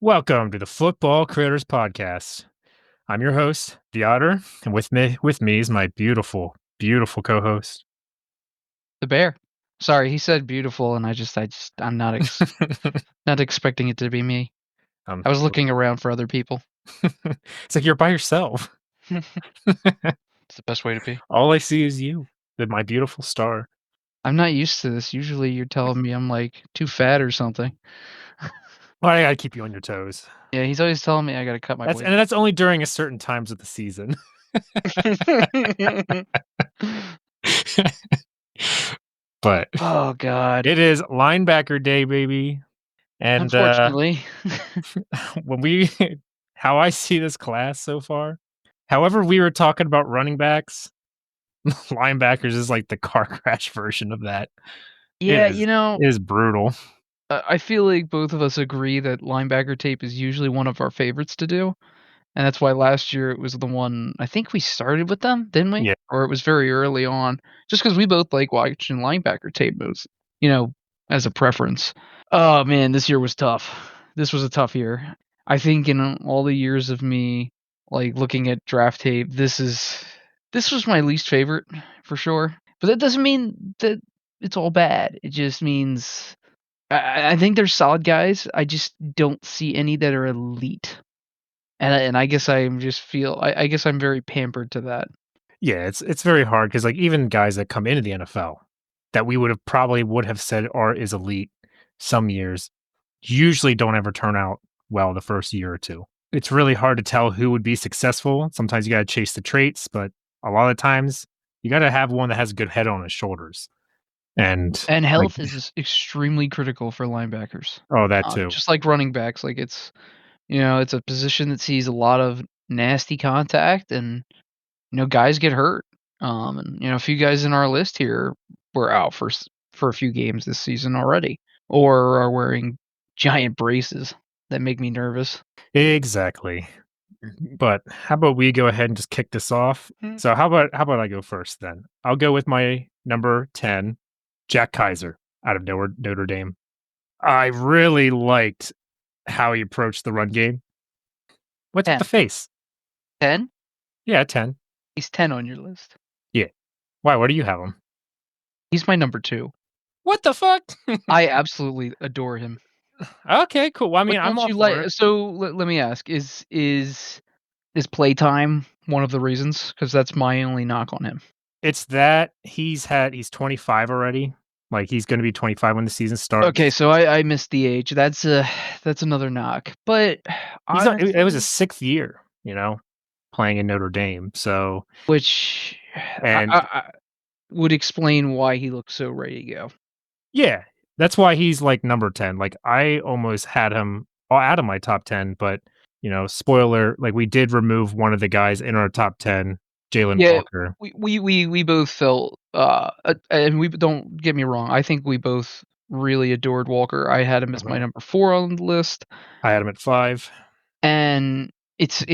Welcome to the Football Critters Podcast. I'm your host, the Otter, and with me is my beautiful co-host. The bear. Sorry, he said beautiful, and I'm not expecting it to be me. Um, I was looking around for other people. it's like you're by yourself. It's the best way to be. All I see is you, my beautiful star. I'm not used to this. Usually you're telling me I'm, like, too fat or something. Well, I gotta keep you on your toes. Yeah, he's always telling me I gotta cut my weight. That's only during a certain times of the season. But Oh, God. it is linebacker day, baby. And Unfortunately. when how I see this class so far, however, we were talking about running backs, linebackers is like the car crash version of that. It Yeah, is it is brutal. I feel like both of us agree that linebacker tape is usually one of our favorites to do. And that's why last year it was the one I think we started with them, didn't we? Yeah. Or it was very early on, just because we both like watching linebacker tape moves, as a preference. Oh, man, this year was tough. This was a tough year. I think in all the years of me, like, looking at draft tape, this was my least favorite for sure. But that doesn't mean that it's all bad. It just means I think there's solid guys. I just don't see any that are elite. And I guess I guess I'm very pampered to that. Yeah, it's very hard because like even guys that come into the NFL that we would have said is elite some years usually don't ever turn out well the first year or two. It's really hard to tell who would be successful. Sometimes you gotta chase the traits, but a lot of times you gotta have one that has a good head on his shoulders. And And like health is extremely critical for linebackers. oh, that too. Just like running backs, like it's a position that sees a lot of nasty contact and, guys get hurt. And, a few guys in our list here were out for a few games this season already or are wearing giant braces that make me nervous. Exactly. But how about we go ahead and just kick this off? Mm. So how about I go first then? I'll go with my number 10, Jack Kaiser out of Notre Dame. I really liked how he approached the run game. What's with 10. the face? 10? Yeah, 10. He's 10 on your list. Yeah. Why? Where do you have him? He's my number 2. What the fuck? I absolutely adore him. Okay, cool. Well, I What mean, I'm don't all you for like? it. So let me ask: is playtime one of the reasons? Because that's my only knock on him. It's that he's 25 already. Like he's going to be 25 when the season Okay, starts. so I missed the age. That's another knock. But It was a honestly, sixth year, playing in Notre Dame. So which and I would explain why he looks so ready to go. yeah, that's why he's like number 10. Like I almost had him out of my top 10, but spoiler, like we did remove one of the guys in our top 10, Jalen Yeah, Walker. we both felt, and we don't get me wrong. I think we both really adored Walker. I had him as my Mhm. number 4 on the list. I had him at 5. And it's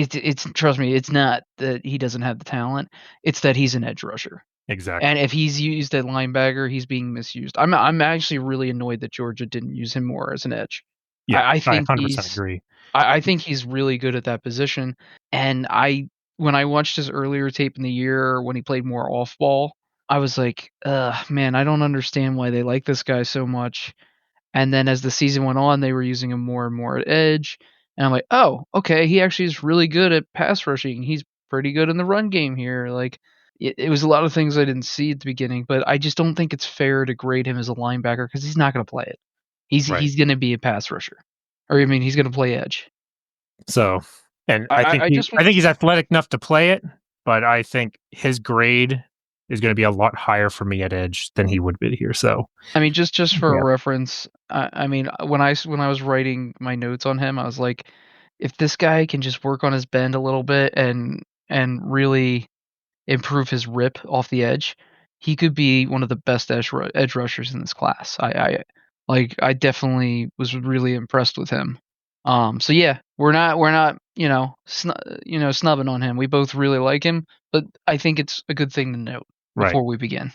trust me, it's not that he doesn't have the talent, it's that he's an edge rusher. And Exactly. if he's used at linebacker, he's being misused. I'm actually really annoyed that Georgia didn't use him more as an edge. Yeah, I I think 100% he's agree. I think he's really good at that position, and when I watched his earlier tape in the year when he played more off ball, I was like, "Ugh, man, I don't understand why they like this guy so much." And then as the season went on, they were using him more and more at edge. And I'm like, oh, okay, he actually is really good at pass rushing. He's pretty good in the run game here. Like, it was a lot of things I didn't see at the beginning, but I just don't think it's fair to grade him as a linebacker because he's not going to play it. Right. He's going to be a pass rusher, or I mean, he's going to play edge. So, and I just I want think he's athletic enough to play it, but I think his grade is going to be a lot higher for me at edge than he would be here. So, I mean, just for a yeah, reference, I mean, when I was writing my notes on him, I was like, if this guy can just work on his bend a little bit and really improve his rip off the edge, he could be one of the best edge rushers in this class. I definitely was really impressed with him. So yeah, we're not snubbing on him. We both really like him, but I think it's a good thing to note right. before we begin.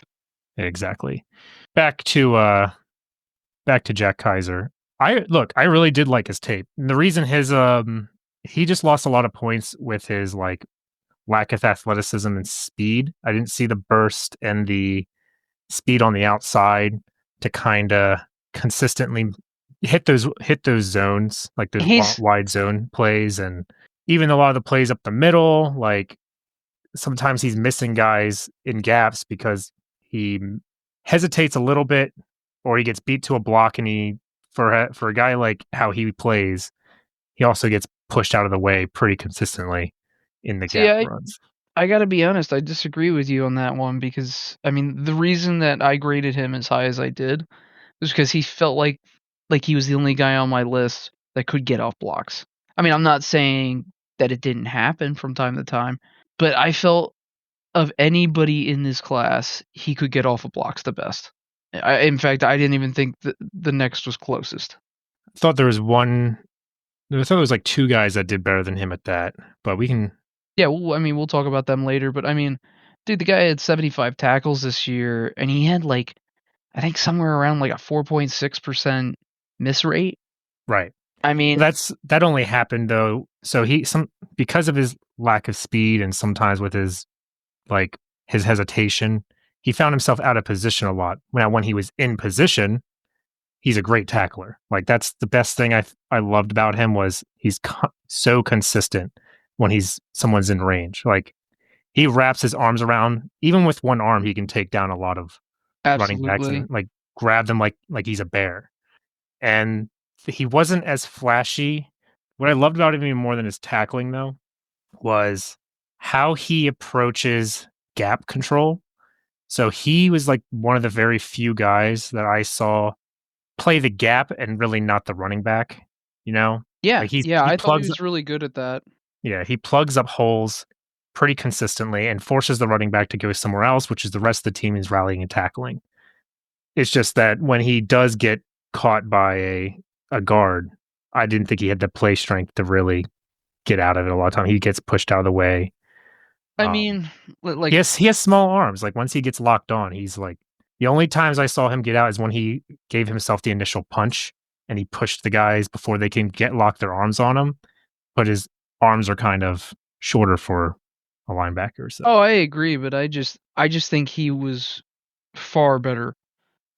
Exactly. Back to Jack Kaiser. I really did like his tape. And the reason he just lost a lot of points with his like lack of athleticism and speed. I didn't see the burst and the speed on the outside to kind of consistently hit those zones, like those He's wide zone plays, and even a lot of the plays up the middle, like sometimes he's missing guys in gaps because he hesitates a little bit or he gets beat to a block and for a guy like how he plays, he also gets pushed out of the way pretty consistently in the see, gap I runs. I gotta be honest, I disagree with you on that one because I mean the reason that I graded him as high as I did was because he felt like he was the only guy on my list that could get off blocks. I mean, I'm not saying that it didn't happen from time to time, but I felt of anybody in this class, he could get off of blocks the best. In fact, I didn't even think the next was closest. I thought there was one I thought there was like 2 guys that did better than him at that, but we can Yeah, well, I mean, we'll talk about them later, but I mean, dude, the guy had 75 tackles this year, and he had like I think somewhere around like a 4.6% miss rate. right. I mean, That only happened though so he some because of his lack of speed and sometimes with his, like, his hesitation, he found himself out of position a lot. Now when he was in position, he's a great tackler. Like, that's the best thing I loved about him was he's so consistent when someone's in range. Like, he wraps his arms around even with one arm, he can take down a lot of running backs absolutely. and, like, grab them like he's a bear. And he wasn't as flashy. What I loved about him even more than his tackling, though, was how he approaches gap control. So he was, like, one of the very few guys that I saw play the gap and really not the running back, you know? Yeah, Like, yeah, I thought he was really good at that. he plugs up holes pretty consistently and forces the running back to go somewhere else, which is the rest of the team is rallying and tackling. It's just that when he does get caught by a guard, I didn't think he had the play strength to really get out of it a lot of time. He gets pushed out of the way. I Um, mean, like he has small arms. Like, once he gets locked on, he's like the only times I saw him get out is when he gave himself the initial punch and he pushed the guys before they can get lock their arms on him, but his arms are kind of shorter for a linebacker, so oh, I agree, but I just think he was far better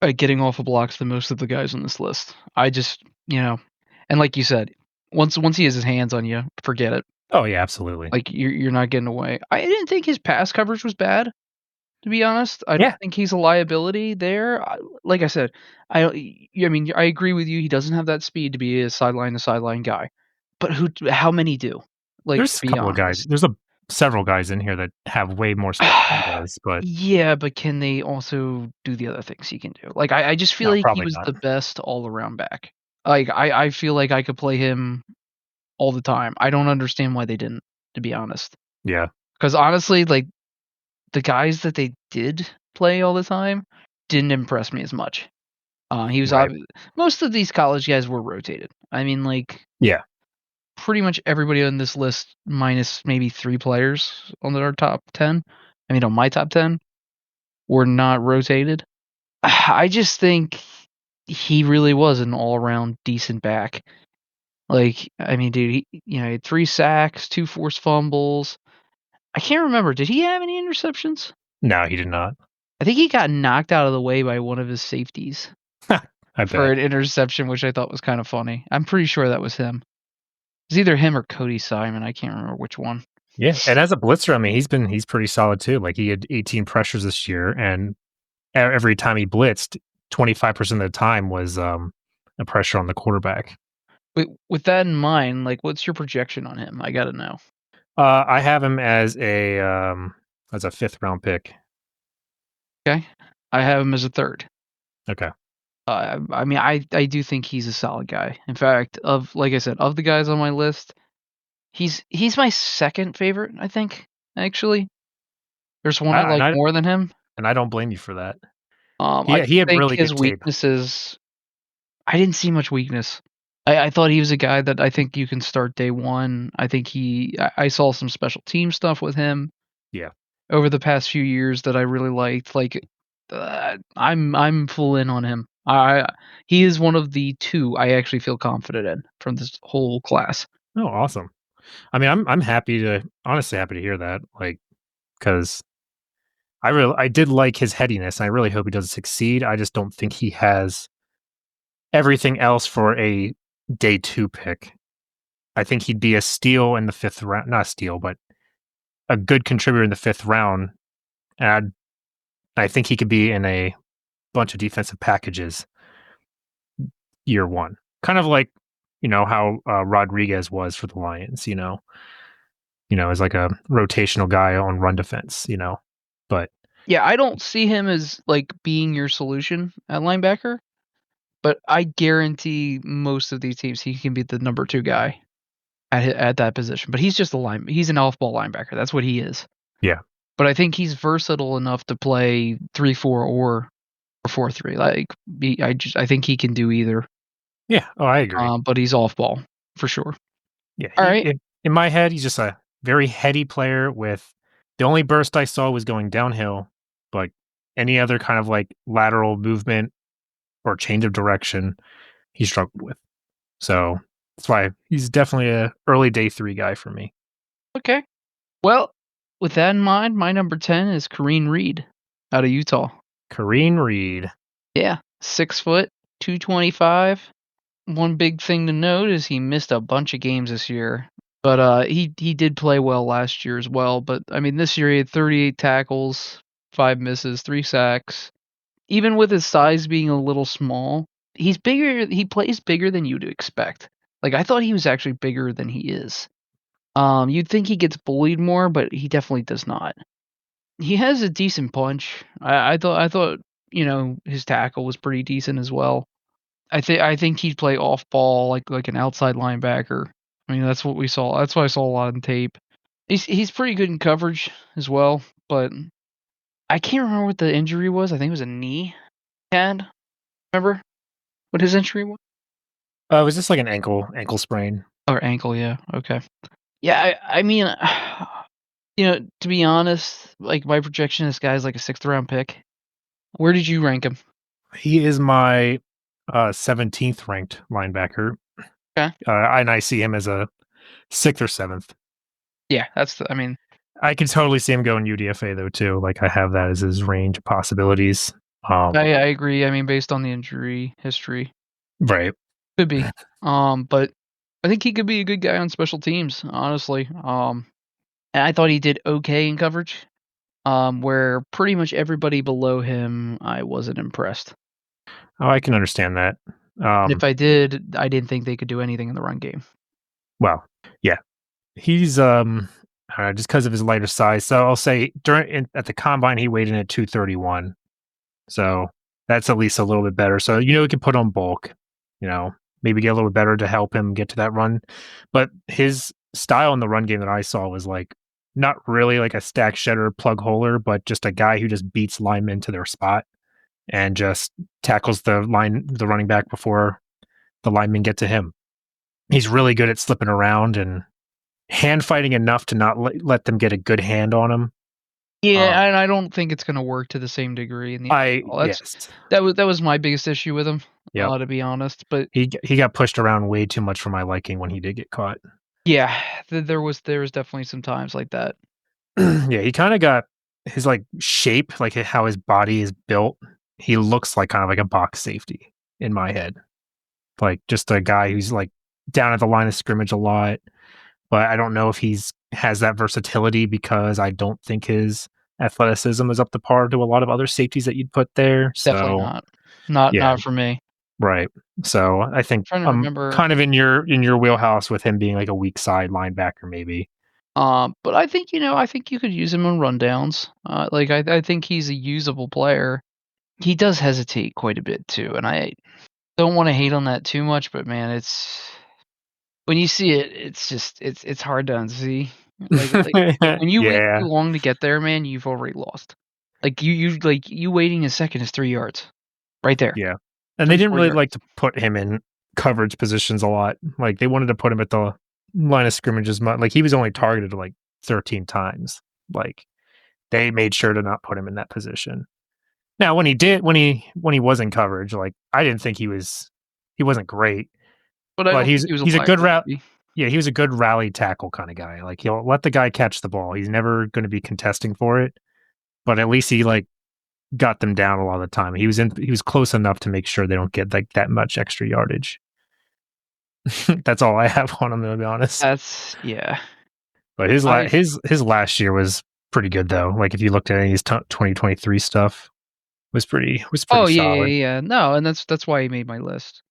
at getting off of blocks than most of the guys on this list. I just, you know, and like you said, once he has his hands on you, forget it. Oh, yeah, absolutely. Like you're not getting away. I didn't think his pass coverage was bad, to be honest. I don't Yeah, think he's a liability there. Like I said, I mean, I agree with you. He doesn't have that speed to be a sideline to sideline guy, but how many do? Like to there's a be couple of guys honest. there's a several guys in here that have way more speed than he does, but Yeah, but can they also do the other things he can do? Like, I just feel no, like he probably was not. the best all around back. Like, I feel like I could play him all the time. I don't understand why they didn't, to be honest. Yeah, Because honestly, like the guys that they did play all the time didn't impress me as much. He was right. most of these college guys were rotated. I mean, like Yeah. pretty much everybody on this list, minus maybe 3 players on our top 10. I mean, on my top 10, were not rotated. I just think he really was an all-around decent back. Like, I mean, dude, he had 3 sacks, 2 forced fumbles. I can't remember, did he have any interceptions? No, he did not. I think he got knocked out of the way by one of his safeties I for bet. an interception, which I thought was kind of funny. I'm pretty sure that was him. It was either him or Cody Simon, I can't remember which one. Yeah, and as a blitzer, I mean, he's pretty solid too. Like, he had 18 pressures this year, and every time he blitzed, 25% of the time was a pressure on the quarterback. With that in mind, like, what's your projection on him? I gotta know. I have him as a fifth round pick. Okay? I have him as a 3rd. Okay. I mean, I do think he's a solid guy. In fact, of like I said, of the guys on my list, he's my 2nd favorite, I think, actually. There's one I I, and like I more than him. and I don't blame you for that. I He just had think really his good tape. weaknesses I didn't see much weakness. I thought he was a guy that I think you can start day one. I think I saw some special team stuff with him Yeah. over the past few years that I really liked. Like, I'm full in on him. I he is one of the 2 I actually feel confident in from this whole class. Oh, awesome. I mean, I'm happy to honestly happy to hear that, like, because I did like his headiness. I really hope he doesn't succeed. I just don't think he has everything else for a day 2 pick. I think he'd be a steal in the 5th round, not a steal, but a good contributor in the 5th round, and I think he could be in a bunch of defensive packages year 1. Kind of like, how, Rodriguez was for the Lions, as like a rotational guy on run defense, but Yeah, I don't see him as, like, being your solution at linebacker, but I guarantee most of these teams he can be the number 2 guy at that position, but he's an off-ball linebacker, that's what he is. yeah. But I think he's versatile enough to play 3-4 or 4-3, like, I think he can do either, Yeah. Oh, I agree. but he's off-ball, for sure. Yeah, Alright. in my head, he's just a very heady player with the only burst I saw was going downhill, but any other kind of like lateral movement or change of direction, he struggled with. So that's why he's definitely a early day 3 guy for me. Okay. Well, with that in mind, my number 10 is Kareem Reed out of Utah. Kareen Reed. Yeah, 6 foot, 225. One big thing to note is he missed a bunch of games this year, but he did play well last year as well. But I mean, this year he had 38 tackles, 5 misses, 3 sacks. Even with his size being a little small, he's bigger. He plays bigger than you'd expect. Like I thought he was actually bigger than he is. You'd think he gets bullied more, but he definitely does not. He has a decent punch. I thought his tackle was pretty decent as well. I think he'd play off ball like an outside linebacker. I mean that's what we saw. That's what I saw a lot on tape. He's pretty good in coverage as well, but I can't remember what the injury was. I think it was a knee he had. Remember what his injury was? Was this like an ankle sprain? Or ankle, yeah. Okay. Yeah, I mean, to be honest, like my projection, this guy's like a 6th round pick. Where did you rank him? He is my 17th ranked linebacker. Okay. And I see him as a 6th or 7th. Yeah, I mean, I could totally see him going UDFA though too. Like I have that as his range of possibilities. I agree. I mean, based on the injury history, Right. could be. But I think he could be a good guy on special teams, honestly. And I thought he did okay in coverage. Where pretty much everybody below him, I wasn't impressed. Oh, I can understand that. And if I did, I didn't think they could do anything in the run game. Well, yeah, he's just because of his lighter size. So I'll say at the combine he weighed in at 231. So that's at least a little bit better. So he can put on bulk. Maybe get a little bit better to help him get to that run. But his style in the run game that I saw was like not really like a stack shedder plug holer, but just a guy who just beats linemen to their spot and just tackles the running back before the linemen get to him. He's really good at slipping around and hand fighting enough to not let them get a good hand on him. Yeah, and I don't think it's gonna work to the same degree in the NFL. Yes. That was my biggest issue with him, Yep. to be honest. But He got pushed around way too much for my liking when he did get caught. yeah, there was definitely some times like that. Yeah, he kind of got his like shape, like how his body is built. He looks like kind of like a box safety in my head. Like just a guy who's like down at the line of scrimmage a lot, but I don't know if he's has that versatility because I don't think his athleticism is up to par to a lot of other safeties that you'd put there. Definitely So not. Not yeah, not for me. right. So I think Trying to I'm remember. kind of in your wheelhouse with him being like a weak side linebacker, maybe. But I think you could use him on rundowns. Like I think he's a usable player. He does hesitate quite a bit too, and I don't want to hate on that too much, but man, it's when you see it, it's just it's hard to unsee. Like when you wait too Yeah, long to get there, man, you've already lost. Like you waiting a second is 3 yards, right there, yeah. And they three didn't four really yards. like to put him in coverage positions a lot. Like they wanted to put him at the line of scrimmage as much. Like he was only targeted like 13 times. Like they made sure to not put him in that position. Now when he was in coverage, like I didn't think he wasn't great, But I but don't think he was a he's a good route. liability. Yeah, he was a good rally tackle kind of guy. Like he'll let the guy catch the ball. He's never going to be contesting for it, but at least he like got them down a lot of the time. He was close enough to make sure they don't get like that much extra yardage. That's all I have on him to be honest. That's yeah. But I his last year was pretty good though. Like if you looked at his 2023 stuff, was pretty Oh, yeah, solid. yeah, yeah. No, and that's why he made my list.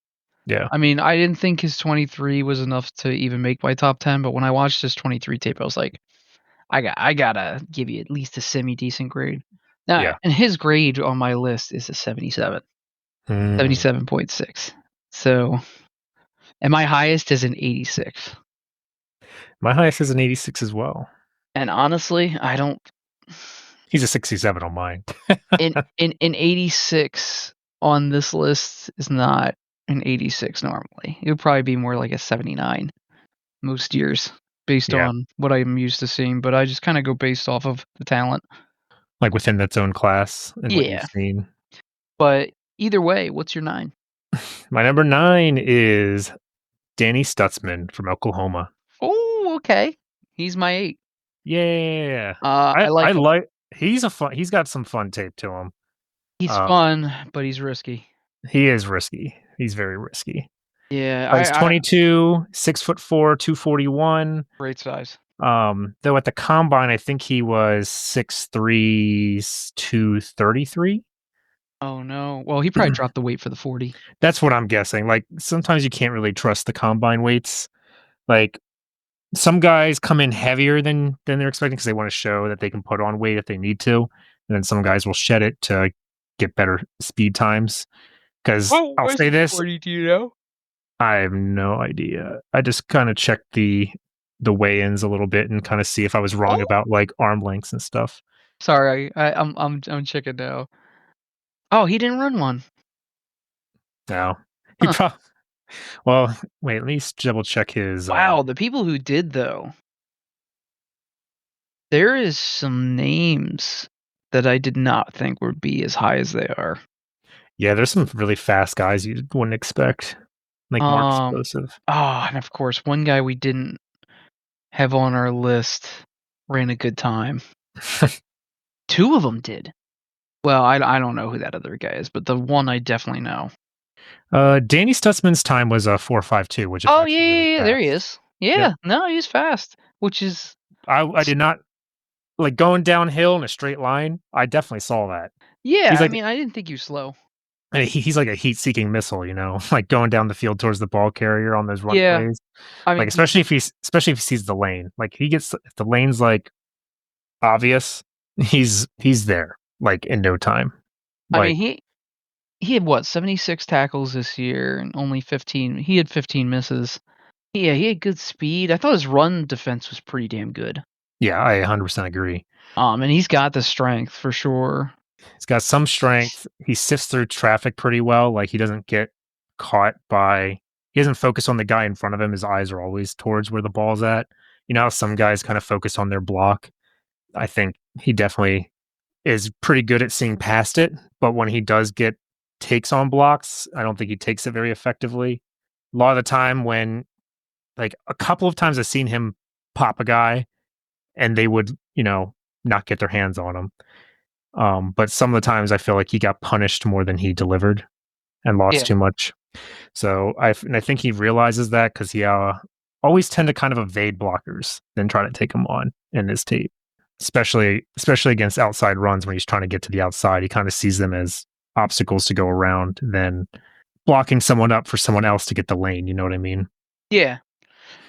Yeah. I mean, I didn't think his 23 was enough to even make my top 10, but when I watched his 23 tape, I was like, I gotta give you at least a semi-decent grade. Now, Yeah. and his grade on my list is a 77, Mm. 77.6. So, and my highest is an 86. My highest is an 86 as well. And honestly, I don't He's a 67 on mine. in 86 on this list is not an 86 normally. It would probably be more like a 79 most years based Yeah. on what I'm used to seeing, but I just kind of go based off of the talent. Like within its own class and what you've Yeah. seen. But either way, what's your 9? My number 9 is Danny Stutzman from Oklahoma. Oh, okay. He's my 8. Yeah. I I like him. like he's got some fun tape to him. He's Uh, fun, but he's risky. he is risky. He's very risky. Yeah, But he's I 22, 6'4", 241. great size. Though at the combine, I think he was 6'3", 233. Oh no. Well, he probably dropped the weight for the 40. That's what I'm guessing. Like sometimes you can't really trust the combine weights. Like some guys come in heavier than they're expecting because they want to show that they can put on weight if they need to, and then some guys will shed it to get better speed times. Because Oh, I'll where's say the this, 40, do you know? I have no idea. I just kind of checked the weigh-ins a little bit and kind of see if I was wrong Oh, about like arm lengths and stuff. sorry. I'm checking now. Oh, he didn't run one. Now he Huh. probably well, wait, let me double check his. Wow, the people who did though. There is some names that I did not think would be as high as they are. Yeah, there's some really fast guys you wouldn't expect, like Mark Um, Explosive. and of course, one guy we didn't have on our list ran a good time. Two of them did. Well, I don't know who that other guy is, but the one I definitely know. Danny Stutzman's time was a 4.52, which is Oh yeah, actually really yeah, yeah, there he fast. is. Yep. Yeah, no, he's fast, which is I did not like going downhill in a straight line. I definitely saw that. yeah. He's I like mean, I didn't think he was slow. he's like a heat-seeking missile, like going down the field towards the ball carrier on those run Yeah, plays. I Like mean, he. especially if he sees the lane. Like he gets if the lane's like obvious, he's there like in no time. I mean, Like he had what 76 tackles this year and only 15. He had 15 misses. Yeah, he had good speed. I thought his run defense was pretty damn good. yeah, I 100% agree. And he's got the strength for sure. He's got some strength. He sifts through traffic pretty well. Like he doesn't get caught by he doesn't focus on the guy in front of him. His eyes are always towards where the ball's at. You know how some guys kind of focus on their block? I think he definitely is pretty good at seeing past it, but when he does get takes on blocks, I don't think he takes it very effectively. A lot of the time when like a couple of times I've seen him pop a guy and they would, not get their hands on him. But some of the times I feel like he got punished more than he delivered and lost Yeah, too much. So I think he realizes that because he always tend to kind of evade blockers, then try to take them on in his tape, especially against outside runs when he's trying to get to the outside. He kind of sees them as obstacles to go around, than blocking someone up for someone else to get the lane. You know what I mean? yeah.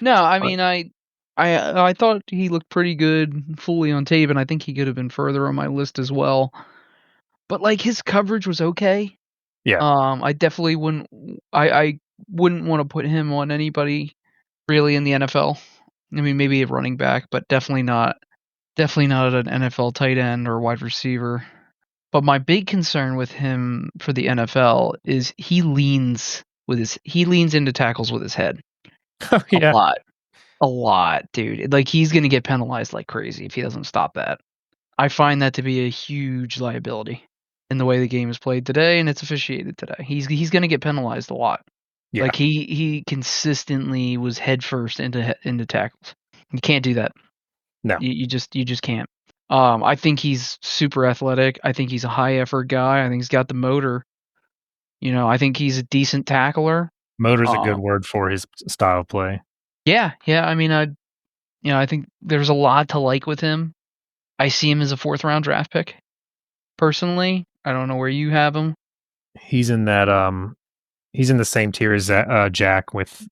No, I But mean, I thought he looked pretty good fully on tape, and I think he could have been further on my list as well. But like his coverage was okay. yeah, I definitely I wouldn't want to put him on anybody really in the NFL. I mean, maybe a running back, but definitely not an NFL tight end or wide receiver. But my big concern with him for the NFL is he leans into tackles with his head oh a yeah. lot. A lot, dude. Like he's gonna get penalized like crazy if he doesn't stop that. I find that to be a huge liability. in the way the game is played today and it's officiated today. He's going to get penalized a lot. Yeah. Like he consistently was headfirst into tackles. You can't do that. No. You just can't. I think he's super athletic. I think he's a high effort guy. I think he's got the motor. I think he's a decent tackler. Motor's a good Uh, word for his style of play. yeah, yeah. I mean, I think there's a lot to like with him. I see him as a fourth round draft pick. Personally, I don't know where you have him. He's in that he's in the same tier as Jack with,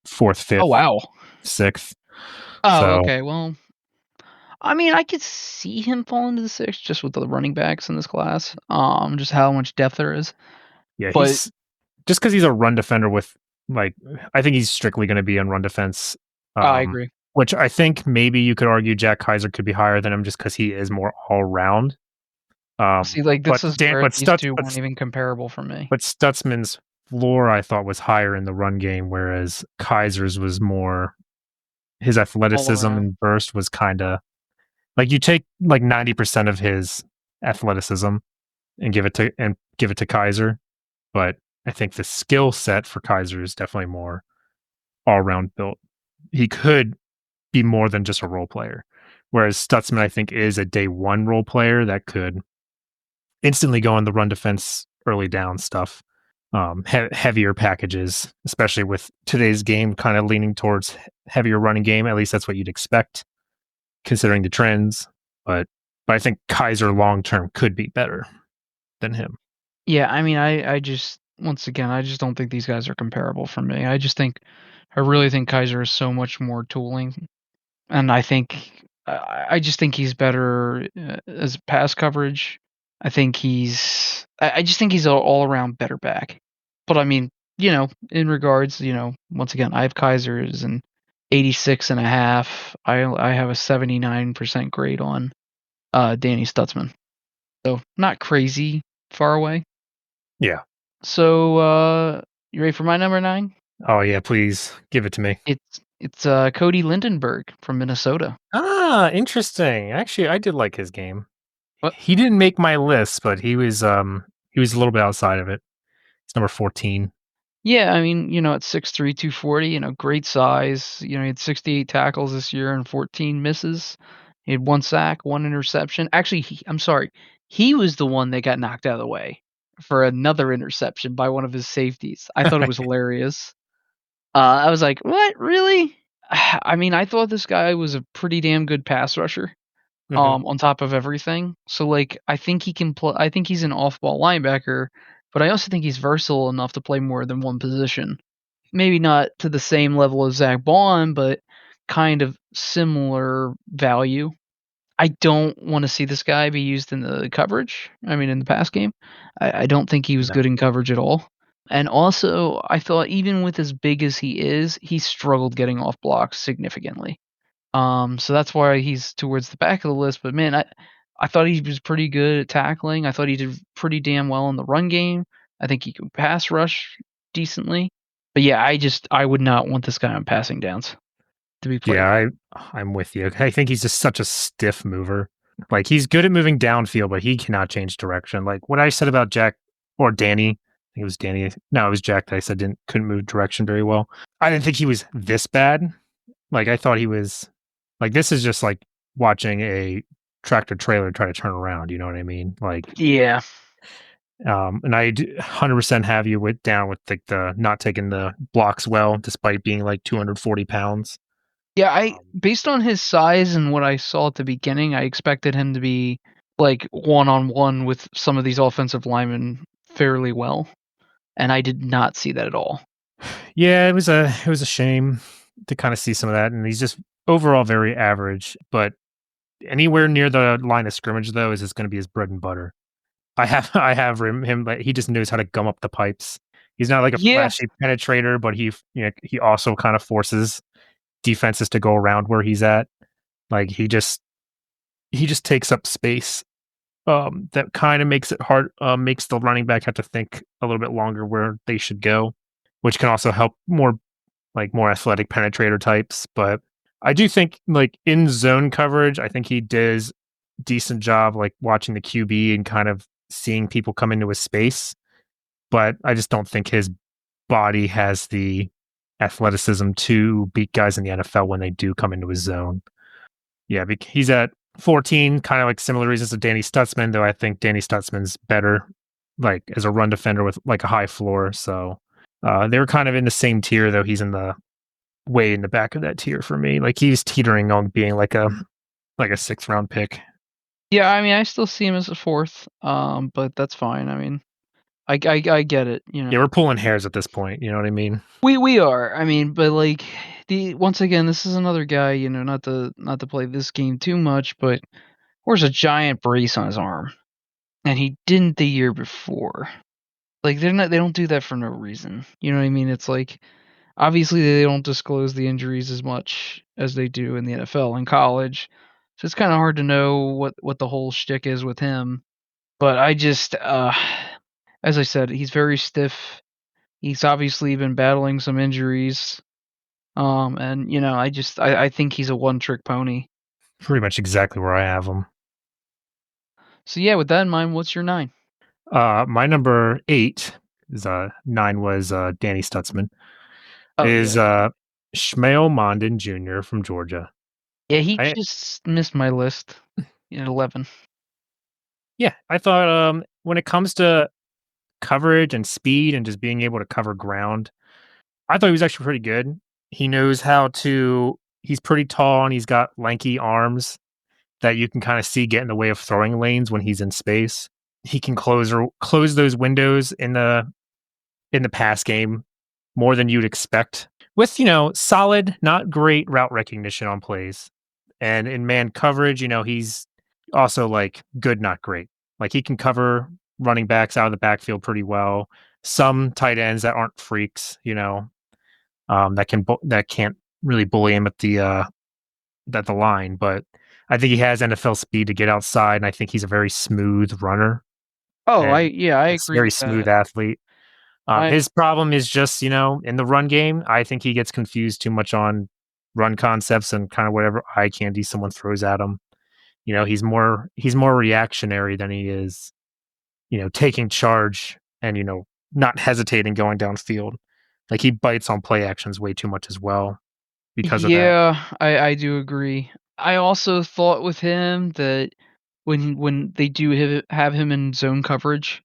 fourth, Oh fifth, wow. sixth. Oh, So okay. Well, I mean, I could see him fall into the sixth just with the running backs in this class. Just how much depth there is. yeah, But he's just because he's a run defender with like I think he's strictly going to be on run defense. I Um, agree. which I think maybe you could argue Jack Kaiser could be higher than him just because he is more all round. See, like But this is Dan, where these two weren't even comparable for me. but Stutzman's floor I thought was higher in the run game, whereas Kaiser's was more his All athleticism around. and burst was kind of like you take like 90% of his athleticism and give it to Kaiser, but I think the skill set for Kaiser is definitely more all around built. He could be more than just a role player, whereas Stutzman I think is a day one role player that could instantly go on the run defense early down stuff. Heavier packages, especially with today's game kind of leaning towards heavier running game. At least that's what you'd expect considering the trends. But I think Kaiser long term could be better than him. Yeah, I mean, I just once again, I just don't think these guys are comparable for me. I really think Kaiser is so much more tooling, and I just think he's better as pass coverage. I just think he's an all around better back. But I mean, in regards, once again, I have Kaiser as an 86.5. I have a 79% grade on Danny Stutzman. So not crazy far away. Yeah. So you ready for my number 9? Oh yeah, please give it to me. It's Cody Lindenberg from Minnesota. Ah, interesting. Actually, I did like his game. What? He didn't make my list, but he was a little bit outside of it. It's number 14. Yeah, I mean, at 6'3", 240, great size. He had 68 tackles this year and 14 misses. He had 1 sack, 1 interception. Actually, I'm sorry. He was the one that got knocked out of the way for another interception by one of his safeties. I thought it was hilarious. I was like, "What? Really?" I mean, I thought this guy was a pretty damn good pass rusher, Hmm. on top of everything. So, like, I think he can play. I think he's an off-ball linebacker, but I also think he's versatile enough to play more than one position. Maybe not to the same level as Zach Baun, but kind of similar value. I don't want to see this guy be used in the coverage. I mean, in the pass game, I don't think he was No. good in coverage at all. And also, I thought even with as big as he is, he struggled getting off blocks significantly. So that's why he's towards the back of the list. But man, I thought he was pretty good at tackling. I thought he did pretty damn well in the run game. I think he could pass rush decently. But yeah, I would not want this guy on passing downs to be played. Yeah, I'm with you. I think he's just such a stiff mover. Like he's good at moving downfield, but he cannot change direction. Like what I said about Jack or Danny, I think it was Danny. No, it was Jack that I said couldn't move direction very well. I didn't think he was this bad. Like I thought he was like this is just like watching a tractor trailer try to turn around, you know what I mean? Like Yeah. and 100% have you with down with the not taking the blocks well despite being like 240 pounds. Yeah, I Um, based on his size and what I saw at the beginning, I expected him to be like one on one with some of these offensive linemen fairly well, and I did not see that at all. Yeah, it was a shame to kind of see some of that, and he's just overall very average. But anywhere near the line of scrimmage, though, is just going to be his bread and butter. I have him like he just knows how to gum up the pipes. He's not like a Yeah, flashy penetrator, but he also kind of forces defenses to go around where he's at. Like he just takes up space. That kind of makes it hard. Makes the running back have to think a little bit longer where they should go, which can also help more athletic penetrator types. But I do think like in zone coverage, I think he does decent job like watching the QB and kind of seeing people come into his space, but I just don't think his body has the athleticism to beat guys in the NFL when they do come into his zone. Yeah, he's at 14, kind of like similar reasons to Danny Stutzman, though I think Danny Stutzman's better, like as a run defender with like a high floor. So they were kind of in the same tier, though he's in the way in the back of that tier for me. Like he's teetering on being like a sixth round pick. Yeah, I mean, I still see him as a fourth, but that's fine. I mean, I get it. You Yeah, know, we're pulling hairs at this point. You know what I mean? we are. I mean, but like the once again, this is another guy. You know, not to play this game too much, but wears a giant brace on his arm, and he didn't the year before. Like they don't do that for no reason. You know what I mean? It's like obviously they don't disclose the injuries as much as they do in the NFL and college. So it's kind of hard to know what the whole shtick is with him. But I just as I said, he's very stiff. He's obviously been battling some injuries. And you know, I think he's a one trick pony. Pretty much exactly where I have him. So yeah, with that in mind, what's your 9? My number 8 is 9 was Danny Stutzman. Oh yeah. Is Shmael Mondin Jr. from Georgia. Yeah, he I just missed my list at 11. Yeah, I thought when it comes to coverage and speed and just being able to cover ground, I thought he was actually pretty good. He knows how to he's pretty tall and he's got lanky arms that you can kind of see get in the way of throwing lanes when he's in space. He can close those windows in the pass game more than you'd expect with, solid, not great route recognition on plays. And in man coverage, he's also like good, not great. Like he can cover running backs out of the backfield pretty well. Some tight ends that aren't freaks, that can't really bully him at the line. But I think he has NFL speed to get outside, and I think he's a very smooth runner Oh, and I a agree very with smooth that. athlete. I His problem is just, in the run game, I think he gets confused too much on run concepts and kind of whatever eye candy someone throws at him. He's more reactionary than he is, taking charge and, not hesitating going downfield. Like he bites on play actions way too much as well because of that. Yeah, I do agree. I also thought with him that when they do have him in zone coverage,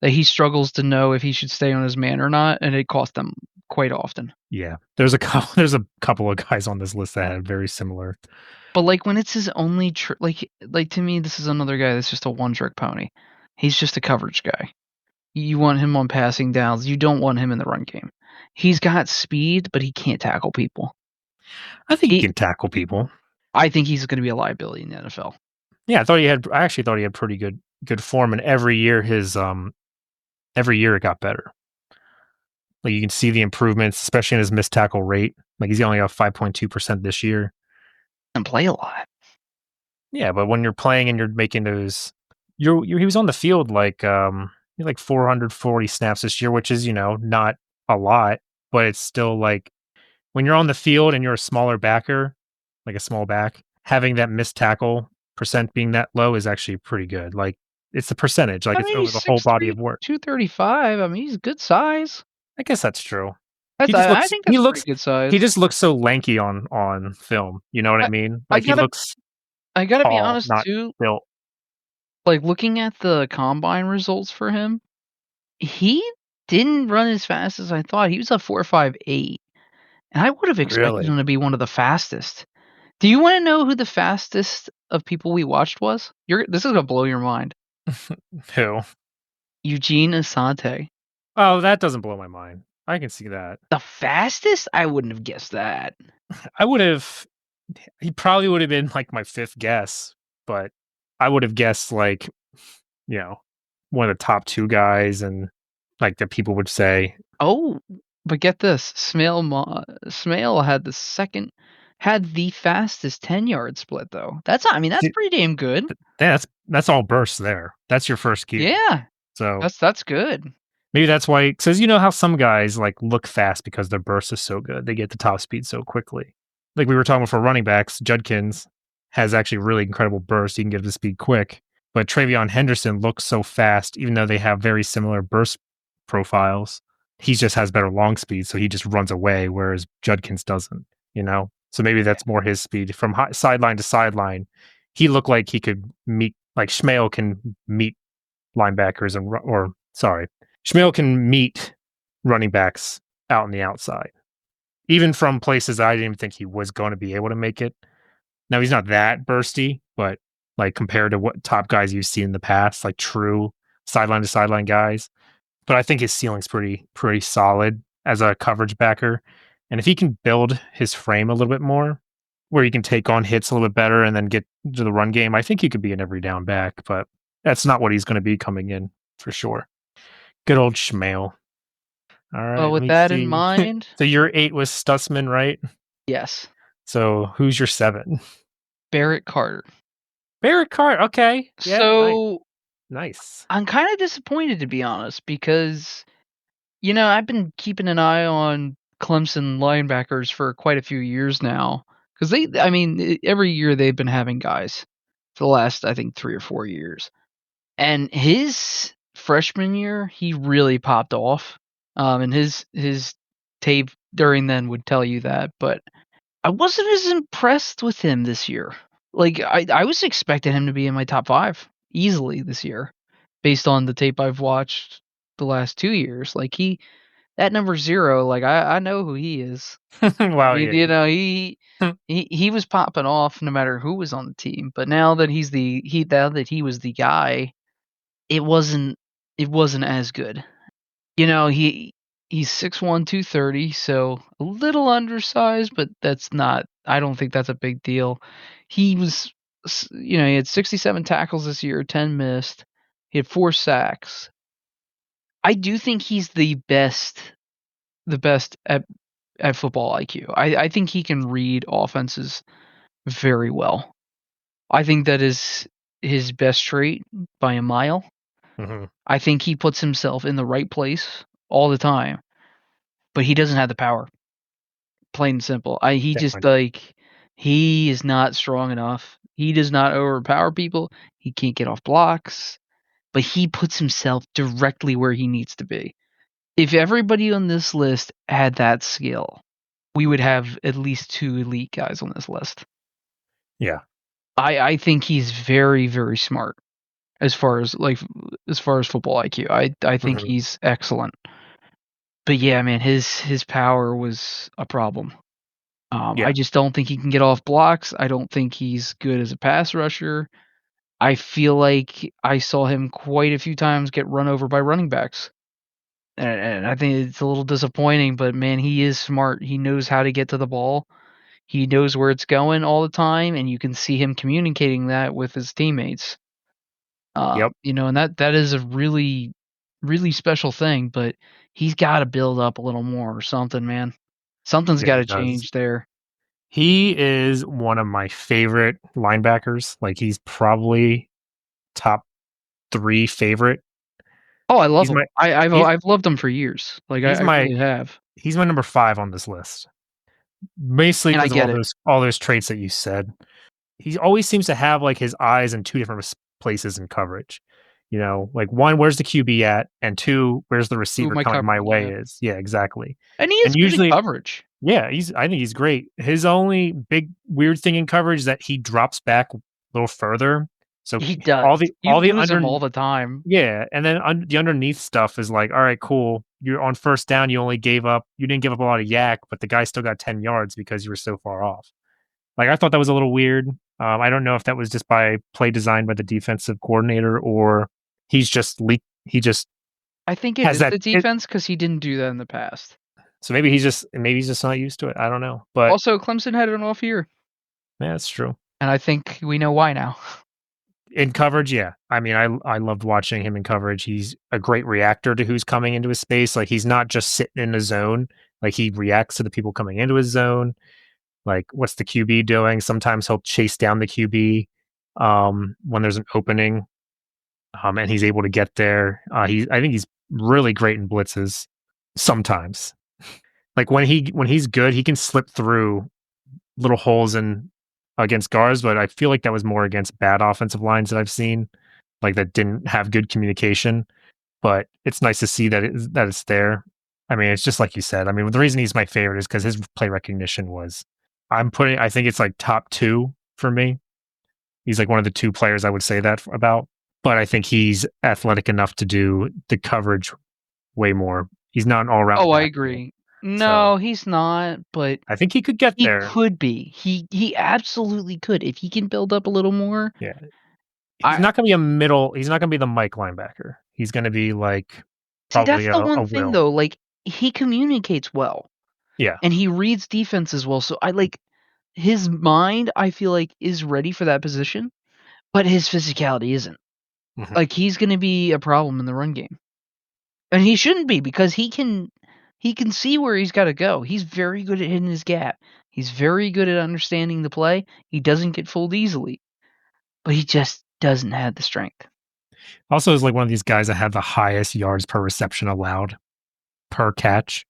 that he struggles to know if he should stay on his man or not, and it cost them quite often. Yeah. There's a couple of guys on this list that had very similar. But like when it's his only like to me, this is another guy that's just a one trick pony. He's just a coverage guy. You want him on passing downs. You don't want him in the run game. He's got speed, but he can't tackle people. I think he He can tackle people. I think he's going to be a liability in the NFL. Yeah, I actually thought he had pretty good form, and every year it got better. Like you can see the improvements, especially in his missed tackle rate. Like he's only got 5.2% this year. And play a lot. Yeah, but when you're playing and you're making those, he was on the field he had like 440 snaps this year, which is not a lot, but it's still like when you're on the field and you're a smaller backer, like a small back, having that missed tackle percent being that low is actually pretty good. Like it's the percentage, like I it's mean, over he's the whole body 6'3", of work. 235. I mean, he's good size. I guess that's true. That's I think He that's pretty looks good size. he just looks so lanky on film. You know what I I mean? I Like he gotta looks I gotta be tall, honest not too. built. Like looking at the combine results for him, he didn't run as fast as I thought. He was a 4.58, and I would have expected Really? him to be one of the fastest. Do you want to know who the fastest of people we watched was? This is gonna blow your mind. Who? Eugene Asante. Oh, that doesn't blow my mind. I can see that. The fastest? I wouldn't have guessed that. I would have he probably would have been like my fifth guess, but I would have guessed like, you know, one of the top two guys and like that people would say. Oh, but get this, Smale had the fastest 10-yard split though. I mean, that's See, pretty damn good. that's all bursts there. That's your first cue. Yeah, So that's good. maybe that's why, because you know how some guys like look fast because their burst is so good. They get the top speed so quickly. Like we were talking about for running backs, Judkins has actually really incredible burst. He can get the speed quick. But Travion Henderson looks so fast, even though they have very similar burst profiles. He just has better long speed, so he just runs away, whereas Judkins doesn't. You know, so maybe Yeah. that's more his speed from sideline to sideline. He looked like he could meet, like Schmale can meet linebackers and or sorry, Schmale can meet running backs out on the outside, even from places I didn't even think he was going to be able to make it. Now he's not that bursty, but like compared to what top guys you've seen in the past, like true sideline to sideline guys. But I think his ceiling's pretty solid as a coverage backer. And if he can build his frame a little bit more, where he can take on hits a little bit better and then get to the run game, I think he could be an every down back, but that's not what he's going to be coming in for sure. Good old Schmale. All right, Well, let with me that in see. mind, So your 8 was Stutzman, right? yes, So who's your 7? Barrett Carter. Barrett Cart. Okay. Yeah, nice. So Nice. I'm kind of disappointed to be honest because I've been keeping an eye on Clemson linebackers for quite a few years now because every year they've been having guys for the last I think 3 or 4 years, and his freshman year he really popped off, and his tape during then would tell you that, but I wasn't as impressed with him this year. Like I was expecting him to be in my top 5 easily this year based on the tape I've watched the last 2 years. Like he that number 0, like I know who he is. I Wow. mean, Yeah. he was popping off no matter who was on the team, but now that he was the guy, it wasn't it wasn't as good. You know, he's 6'1", 230, so a little undersized, but that's not I don't think that's a big deal. He was he had 67 tackles this year, 10 missed. He had 4 sacks. I do think he's the best at football IQ. I think he can read offenses very well. I think that is his best trait by a mile. Mhm. I think he puts himself in the right place all the time, but he doesn't have the power. Plain and simple. He just Definitely. like he is not strong enough. He does not overpower people. He can't get off blocks, but he puts himself directly where he needs to be. If everybody on this list had that skill, we would have at least 2 elite guys on this list. Yeah. I think he's very, very smart as far as football IQ. I think Mhm. he's excellent. But yeah, man, his power was a problem. I Yeah. just don't think he can get off blocks. I don't think he's good as a pass rusher. I feel like I saw him quite a few times get run over by running backs. And I think it's a little disappointing, but man, he is smart. He knows how to get to the ball. He knows where it's going all the time, and you can see him communicating that with his teammates. Yep. And that is a really, really special thing, but he's got to build up a little more or something, man. Something's Yeah, got he to does. change there. He is one of my favorite linebackers. Like, he's probably top 3 favorite. Oh, I love He's him. my I've he's I've loved him for years. Like he's I my really have, he's my number 5 on this list. Basically and I because of get it. all those traits that you said. He always seems to have, like, his eyes in 2 different places in coverage. You know, like, 1, where's the QB at? And 2, where's the Who receiver am I coming my covering? way Yeah, is. Yeah, exactly. and he And is good at usually coverage. yeah, I think he's great. His only big weird thing in coverage is that he drops back a little further. So He does. You all the lose under him all the time. yeah, and then the underneath stuff is like, all right, cool. You're on first down. You didn't give up a lot of yak, but the guy still got 10 yards because you were so far off. Like, I thought that was a little weird. I don't know if that was just by play design by the defensive coordinator or he just I think it has is that the it. defense because he didn't do that in the past. So maybe he's just not used to it. I don't know, but Also, Clemson had an off year, yeah, it's true. and I think we know why now. In coverage, yeah. I mean, I loved watching him in coverage. He's a great reactor to who's coming into his space. Like, he's not just sitting in the zone. Like, he reacts to the people coming into his zone. Like, what's the QB doing? Sometimes he'll chase down the QB when there's an opening, and he's able to get there. I think he's really great in blitzes. Sometimes, like when he's good, he can slip through little holes in against guards. But I feel like that was more against bad offensive lines that I've seen. like that didn't have good communication. But it's nice to see that it's there. I mean, it's just like you said. I mean, the reason he's my favorite is because his play recognition was. I think it's like top two for me. He's like one of the two players I would say that about. But I think he's athletic enough to do the coverage way more. He's not an all around Oh, I back though. agree. So No, he's not, but I think he could get he there. could be. He absolutely could. If he can build up a little more, Yeah. He's I not gonna be a middle. He's not gonna be the Mike linebacker. He's gonna be like see, probably that's the a one thing Will. though, like, he communicates well, Yeah. and he reads defenses well, so I like his mind, I feel like, is ready for that position, but his physicality isn't. Mhm. Like, he's gonna be a problem in the run game. And he shouldn't be because he can see where he's gotta go. He's very good at hitting his gap. He's very good at understanding the play. He doesn't get fooled easily, but he just doesn't have the strength. Also, is like one of these guys that have the highest yards per reception allowed per catch.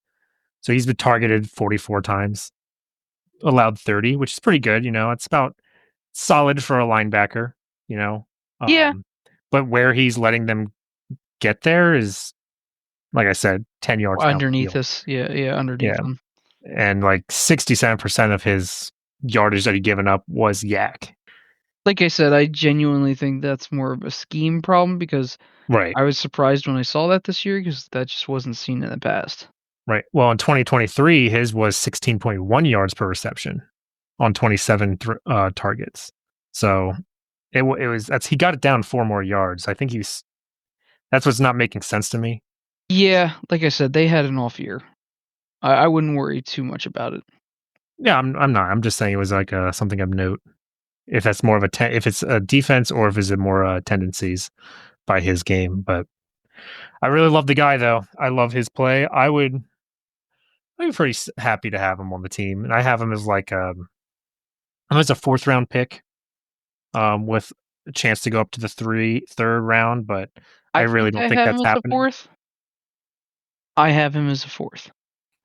So he's been targeted 44 times, allowed 30, which is pretty good. It's about solid for a linebacker. You know, Yeah, um, but where he's letting them get there is, like I said, 10 yards underneath downfield. us. Yeah, yeah, underneath Yeah, him. and like 67% of his yardage that he given up was yak. Like I said, I genuinely think that's more of a scheme problem because Right. I was surprised when I saw that this year because that just wasn't seen in the past. Right. Well, in 2023, his was 16.1 yards per reception on 27 targets. So it was that's he got it down 4 more yards. I think that's what's not making sense to me. Yeah, like I said, they had an off year. I wouldn't worry too much about it. Yeah, I'm not. I'm just saying it was like something of note. If that's more of if it's a defense or if it's a more tendencies by his game. But I really love the guy though. I love his play. I'd be pretty happy to have him on the team, and I have him as like I'm as a fourth round pick. With a chance to go up to the third round, but I I really think don't I think have him that's as a happening. 4th. I have him as a 4th.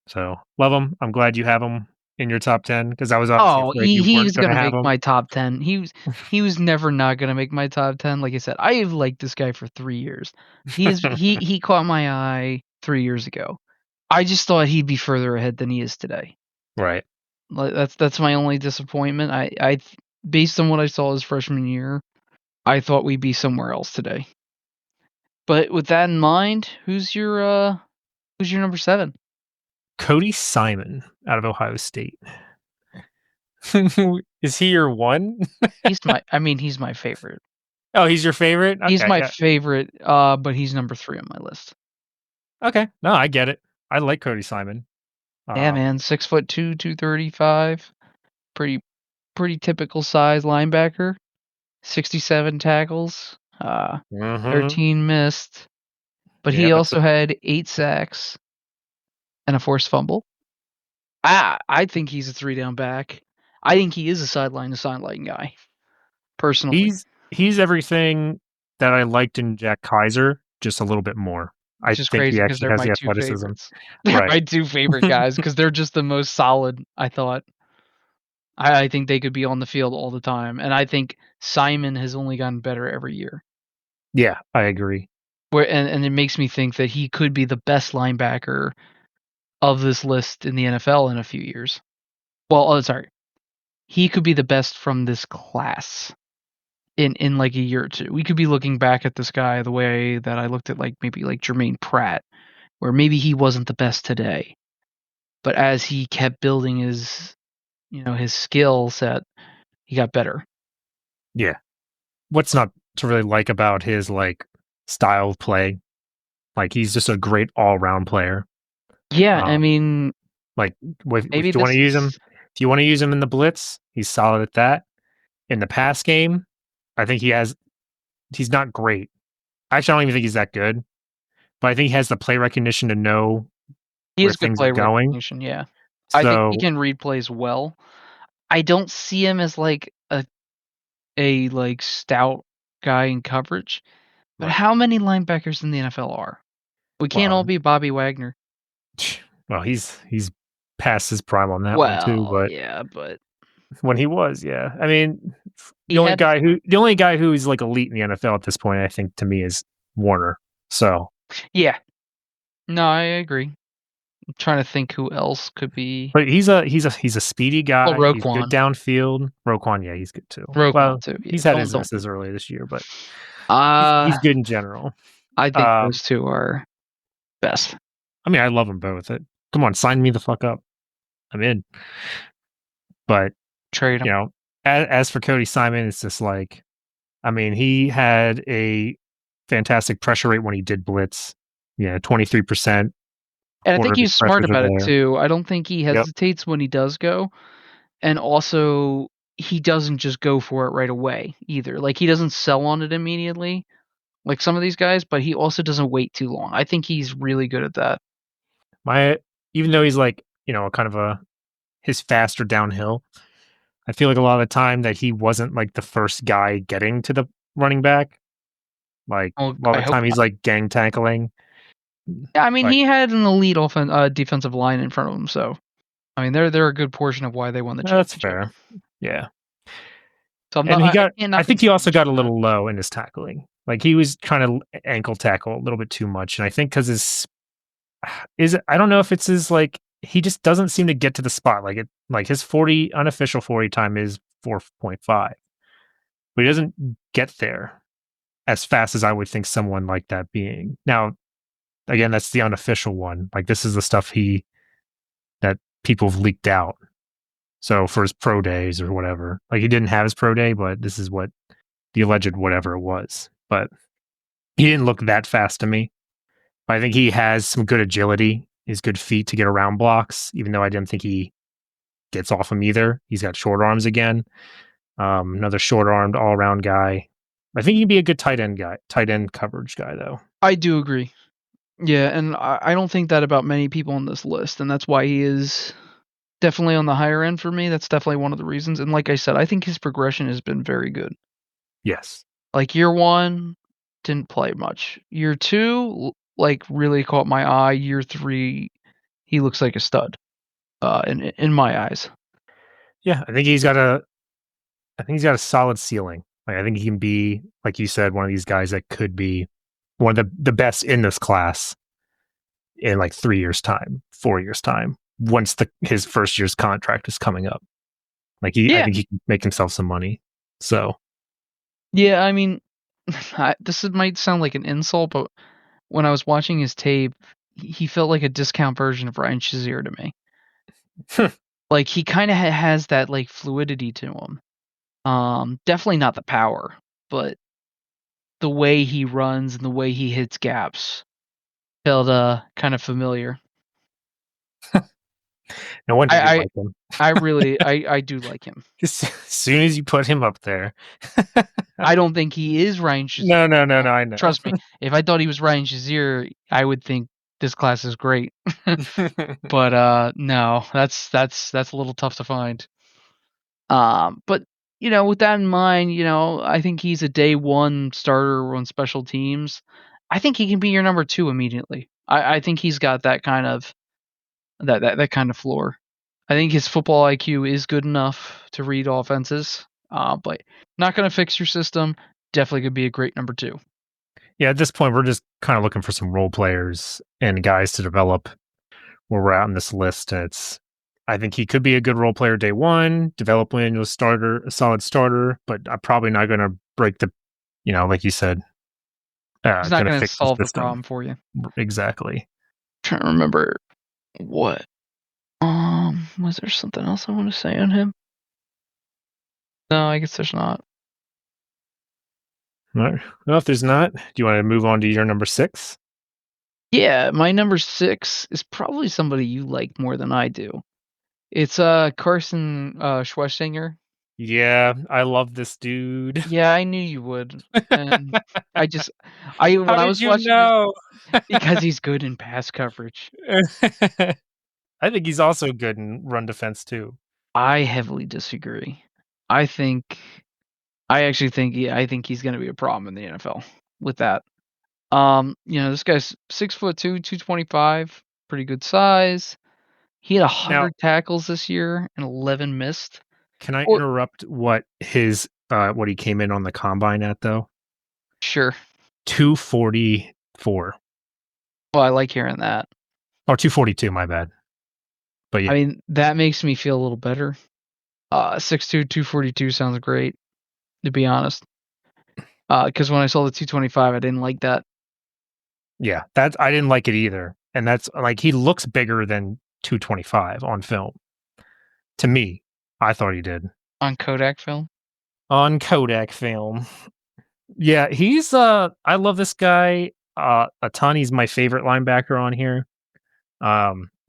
So love him. I'm glad you have him in your top 10 because I was obviously Oh, afraid he you he weren't was going to gonna have make him. my top 10. He was never not gonna make my top 10. Like I said, I have liked this guy for 3 years. He caught my eye 3 years ago. I just thought he'd be further ahead than he is today. Right. Like, that's my only disappointment. Based on what I saw his freshman year, I thought we'd be somewhere else today. But with that in mind, who's your number 7? Cody Simon out of Ohio State. Is he your one? He's my favorite. Oh, he's your favorite? He's Okay. my Yeah. favorite, but he's number 3 on my list. Okay. No, I get it. I like Cody Simon. Yeah, Um, man, 6'2", 235, pretty pretty typical size linebacker, 67 tackles, mhm. 13 missed, but Yeah, he but also had 8 sacks and a forced fumble. I think he's a 3 down back. I think he is a sideline to sideline guy, personally, he's everything that I liked in Jack Kaiser, just a little bit more. I which is think he crazy because 'cause actually they're has my the 2 athleticism. favorites. They're Right. my 2 favorite guys because 'cause they're just the most solid, I thought. I think they could be on the field all the time, and I think Simon has only gotten better every year. Yeah, I agree. Where and it makes me think that he could be the best linebacker of this list in the NFL in a few years. Well, sorry, he could be the best from this class in like a year or two. We could be looking back at this guy the way that I looked at like maybe like Jermaine Pratt, where maybe he wasn't the best today, but as he kept building his skill set, he got better. Yeah. What's not to really like about his like style of play? Like he's just a great all-round player. Yeah, I Um, mean, like maybe if you want to this use him, is if you want to use him in the blitz, he's solid at that. In the pass game, I think he's not great. Actually, I don't even think he's that good, but I think he has the play recognition to know he where has good things are play going. recognition, yeah. I think he So, can read plays well. I don't see him as like a stout guy in coverage, but right. how many linebackers in the NFL are? We can't all Well, be Bobby Wagner. well, he's past his prime on that one too, Well, but yeah, but when he was, yeah. I mean, He had the only guy who is like elite in the NFL at this point, I think, to me, is Warner. So, yeah. No, I agree. I'm trying to think who else could be. but he's a speedy Well, guy. He's good Roquan. downfield. Roquan, yeah, he's good too. Roquan Well, too. Yeah. he's had Don't his don't. misses earlier this year, but he's Uh good in general. I think Um, those two are best. I mean, I love them both. Come on, sign me the fuck up. I'm in. But Trade you them. know, as for Cody Simon, it's just like, I mean, he had a fantastic pressure rate when he did blitz. Yeah, 23%, And I quarter think of his he's smart pressures are about it there. too. I don't think he Yep. hesitates when he does go, and also he doesn't just go for it right away either. Like he doesn't sell on it immediately like some of these guys, but he also doesn't wait too long. I think he's really good at that. My Even though he's like, kind of his faster downhill, I feel like a lot of the time that he wasn't like the first guy getting to the running back. Like Well, a lot I of the hope time he's not. like gang tackling. Yeah, I mean Like, he had an elite defensive line in front of him, so I mean they're a good portion of why they won the that's championship. fair. Yeah. So I'm And not I can't I knock think him he too also much got a for that. little low in his tackling. Like he was trying to ankle tackle a little bit too much. And I think because I don't know if it's his, like, he just doesn't seem to get to the spot. Like his unofficial 40 time is 4.5, but he doesn't get there as fast as I would think someone like that being. Now, again, that's the unofficial one. Like this is the stuff that people have leaked out. So for his pro days or whatever, like he didn't have his pro day, but this is what the alleged whatever it was. But he didn't look that fast to me. But I think he has some good agility, his good feet to get around blocks, even though I didn't think he gets off them either. He's got short arms again. Another short armed all around guy. I think he'd be a good tight end coverage guy though. I do agree. Yeah, and I don't think that about many people on this list, and that's why he is definitely on the higher end for me. That's definitely one of the reasons. And like I said, I think his progression has been very good. Yes. Like year one, didn't play much. Year two, like really caught my eye. Year three, he looks like a stud. In my eyes. Yeah, I think he's got a solid ceiling. Like I think he can be, like you said, one of these guys that could be one of the best in this class in like 3 years time, 4 years time, once his first year's contract is coming up. I Yeah, think he can make himself some money. So yeah. I mean, might sound like an insult, but when I was watching his tape, he felt like a discount version of Ryan Shazier to me. Like he kind of has that like fluidity to him. Definitely not the power, but the way he runs and the way he hits gaps felt kind of familiar. no wonder you I I, like him. I really I do like him. Just as soon as you put him up there. I don't think he is Ryan Shazier. No, I know. Trust me. If I thought he was Ryan Shazier, I would think this class is great. But no, that's a little tough to find. But with that in mind, I think he's a day one starter on special teams. I think he can be your number two immediately. I think he's got that kind of that kind of floor. I think his football IQ is good enough to read offenses, but not going to fix your system. Definitely could be a great number two. Yeah, at this point, we're just kind of looking for some role players and guys to develop where we're at on this list. And I think he could be a good role player day one, develop into a solid starter, but I'm probably not going to break like you said, He's not going to going to fix the solve the system. problem for you. Exactly. Trying to remember what. Was there something else I want to say on him? No, I guess there's not. All right. Well, if there's not, do you want to move on to your number 6? Yeah, my number 6 is probably somebody you like more than I do. It's Carson Schwarzenegger. Yeah, I love this dude. Yeah, I knew you would. And I just I How when I did was you watching this know? because he's good in pass coverage. I think he's also good in run defense too. I heavily disagree. I think I actually think I think he's going to be a problem in the NFL with that. This guy's 6'2", 225, pretty good size. He had Now, 100 tackles this year and 11 missed. Can I Well, interrupt what he came in on the combine at though? sure. 244 Well, I like hearing that. or 242, my bad. But I yeah, mean, that makes me feel a little better. 6'2", 242 sounds great, to be honest. Because when I saw the 225, I didn't like that yeah, that's I didn't like it either. And that's like he looks bigger than 225 on film. To me, I thought he did. on Kodak film. On Kodak film. Yeah, I love this guy a ton. He's my favorite linebacker on here.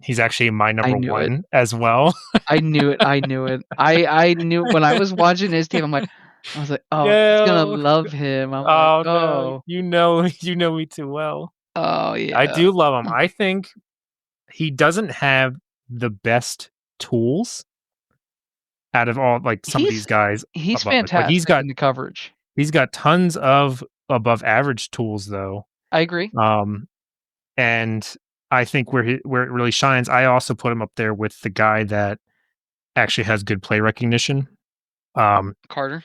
He's actually my I number knew it. 1 as well. I knew it. I knew it. I knew when I was watching his tape. I was like, oh, he's gonna No. love him. I'm like, Oh, no. oh, You know me too well. oh I yeah. do love him. I think he doesn't have the best tools out of all, like, some of He's these guys he's above us. Like, fantastic in the coverage. he's got tons of above average tools, though. I agree. Um, and I think where it really shines, I also put him up there with the guy that actually has good play recognition. Um, Carter.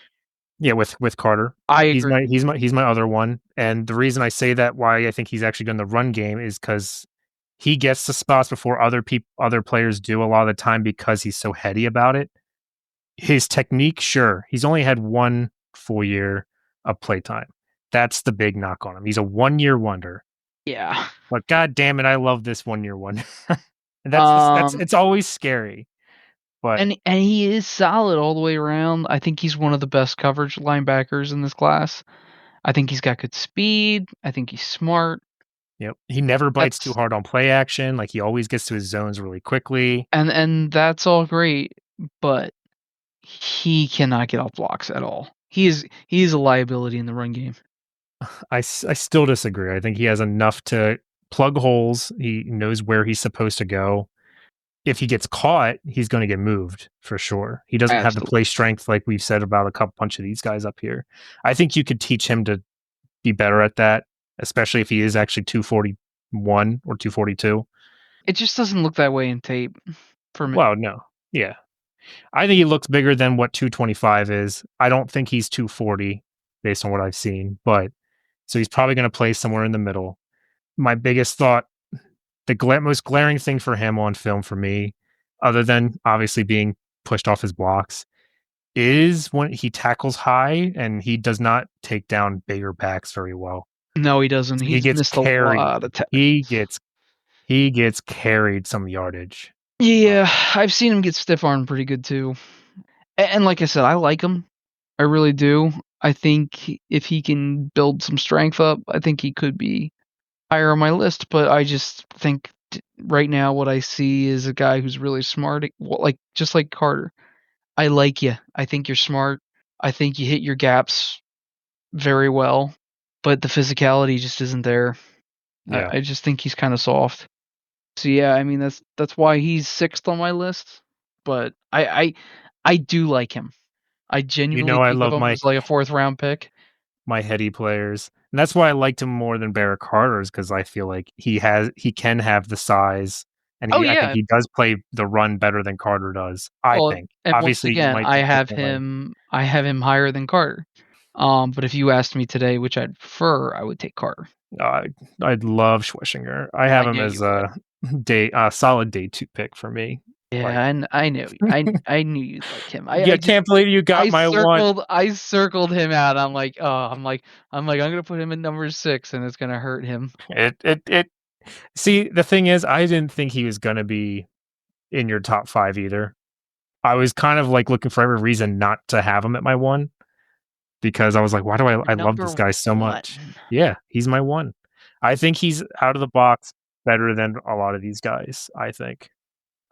yeah, with Carter. I agree. He's my other one, and the reason I say that, why I think he's actually good in the run game, is because he gets the spots before other players do a lot of the time because he's so heady about it. His technique, sure, he's only had 1 full year of playtime. That's the big knock on him. He's a one-year wonder, Yeah. but god damn it, I love this one-year wonder. And that's Um, it's always scary, but and he is solid all the way around. I think he's one of the best coverage linebackers in this class. I think he's got good speed. I think he's smart. yep, he never bites too That's hard on play action, like, he always gets to his zones really quickly. and that's all great, but he cannot get off blocks at all. He is a liability in the run game. I still disagree. I think he has enough to plug holes. He knows where he's supposed to go. If he gets caught, he's gonna get moved for sure. He doesn't have the Absolutely. play strength like we've said about a couple bunch of these guys up here. I think you could teach him to be better at that, especially if he is actually 241 or 242. It just doesn't look that way in tape for me. Well, no. Yeah. I think he looks bigger than what 225 is. I don't think he's 240 based on what I've seen, but so he's probably gonna play somewhere in the middle. My biggest thought, most glaring thing for him on film for me, other than obviously being pushed off his blocks, is when he tackles high and he does not take down bigger backs very well. No, he doesn't. He He's gets missed a carried. lot of He tackles. gets he gets carried some yardage. Uh, Yeah, I've seen him get stiff armed pretty good too. And like I said, I like him. I really do. I think if he can build some strength up, I think he could be higher on my list. But I just think right now what I see is a guy who's really smart, like just like Carter. I like you. I think you're smart. I think you hit your gaps very well, but the physicality just isn't there. yeah. I just think he's kind of soft. So yeah, I mean that's why he's sixth on my list. But I do like him. I You genuinely know I think of love him as like a fourth round pick. my heady players. And that's why I liked him more than Barrett Carter's, because I feel like he can have the size, and Oh I think yeah. he does play the run better than Carter does, I Well, think. and once Obviously, you again, might think differently. I have him higher than Carter. But if you asked me today which I'd prefer, I would take Carter. Uh, I'd love Schweschinger. I have I him knew as you would. a solid day 2 pick for me. Yeah, Like, and I knew I knew you'd like him. yeah, can't believe you got my one. I circled him out. I'm gonna put him in number 6, and it's gonna hurt him. It See, the thing is, I didn't think he was gonna be in your top 5 either. I was kind of, like, looking for every reason not to have him at my 1, because I was like, "Why do I love this Number guy so much?" 1. Yeah, he's my 1. I think he's out of the box better than a lot of these guys, I think.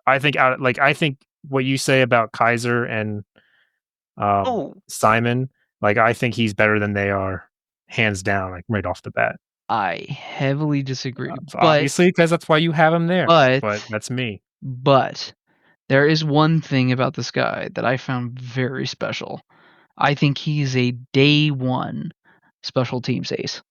I think what you say about Kaiser and, Oh, Simon, like, I think he's better than they are, hands down, like, right off the bat. I heavily disagree. Obviously, because that's why you have him there, but But that's me. but there is one thing about this guy that I found very special. I think he's a day 1 special teams ace.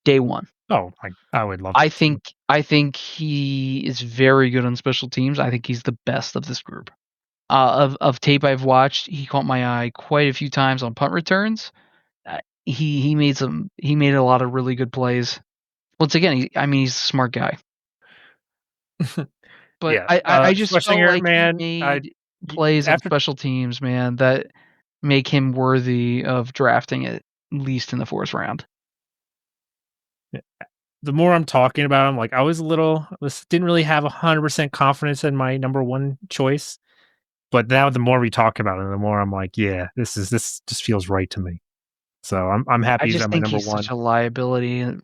Day 1. Oh, I would love that for him. I think he is very good on special teams. I think he's the best of this group. of tape I've watched, he caught my eye quite a few times on punt returns. He made a lot of really good plays. Once again, he's a smart guy. But Yeah, I just felt Schlesinger, like he man, made y plays on after special teams, man, that make him worthy of drafting at least in the 4th round. the more I'm talking about him, like, didn't really have 100% confidence in my number 1 choice, but now the more we talk about it, the more I'm like, "Yeah, this just feels right to me." So I'm I happy he's just at my think number he's such 1. a liability in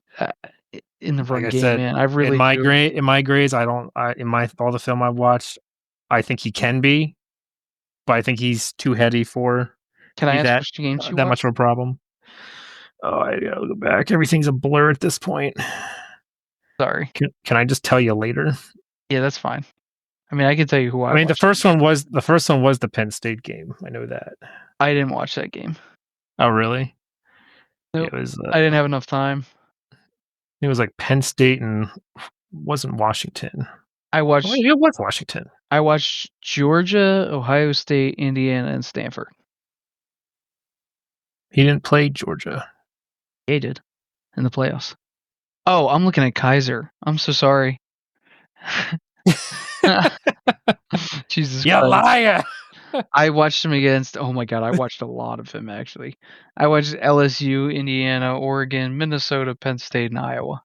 the Like run I game, said, man. I really do. in my grades, I don't in my all the film I've watched, I think he can be, but I think he's too heady for Can I be ask which games you that much watched? of a problem. Oh, I gotta go back. Everything's a blur at this point. Sorry. Can I just tell you later? Yeah, that's fine. I mean, I can tell you who I I mean, watched. the first one was the Penn State game. I know that. I didn't watch that game. Oh, really? Yeah, Nope. I didn't have enough time. it was like Penn State and wasn't Washington. I Oh, watched maybe it was Washington. I watched Georgia, Ohio State, Indiana, and Stanford. He didn't play Georgia. They did in the playoffs. Oh, I'm looking at Kaiser. I'm so sorry. Jesus You Christ. liar! I watched him against oh my god, I watched a lot of him actually. I watched LSU, Indiana, Oregon, Minnesota, Penn State, and Iowa.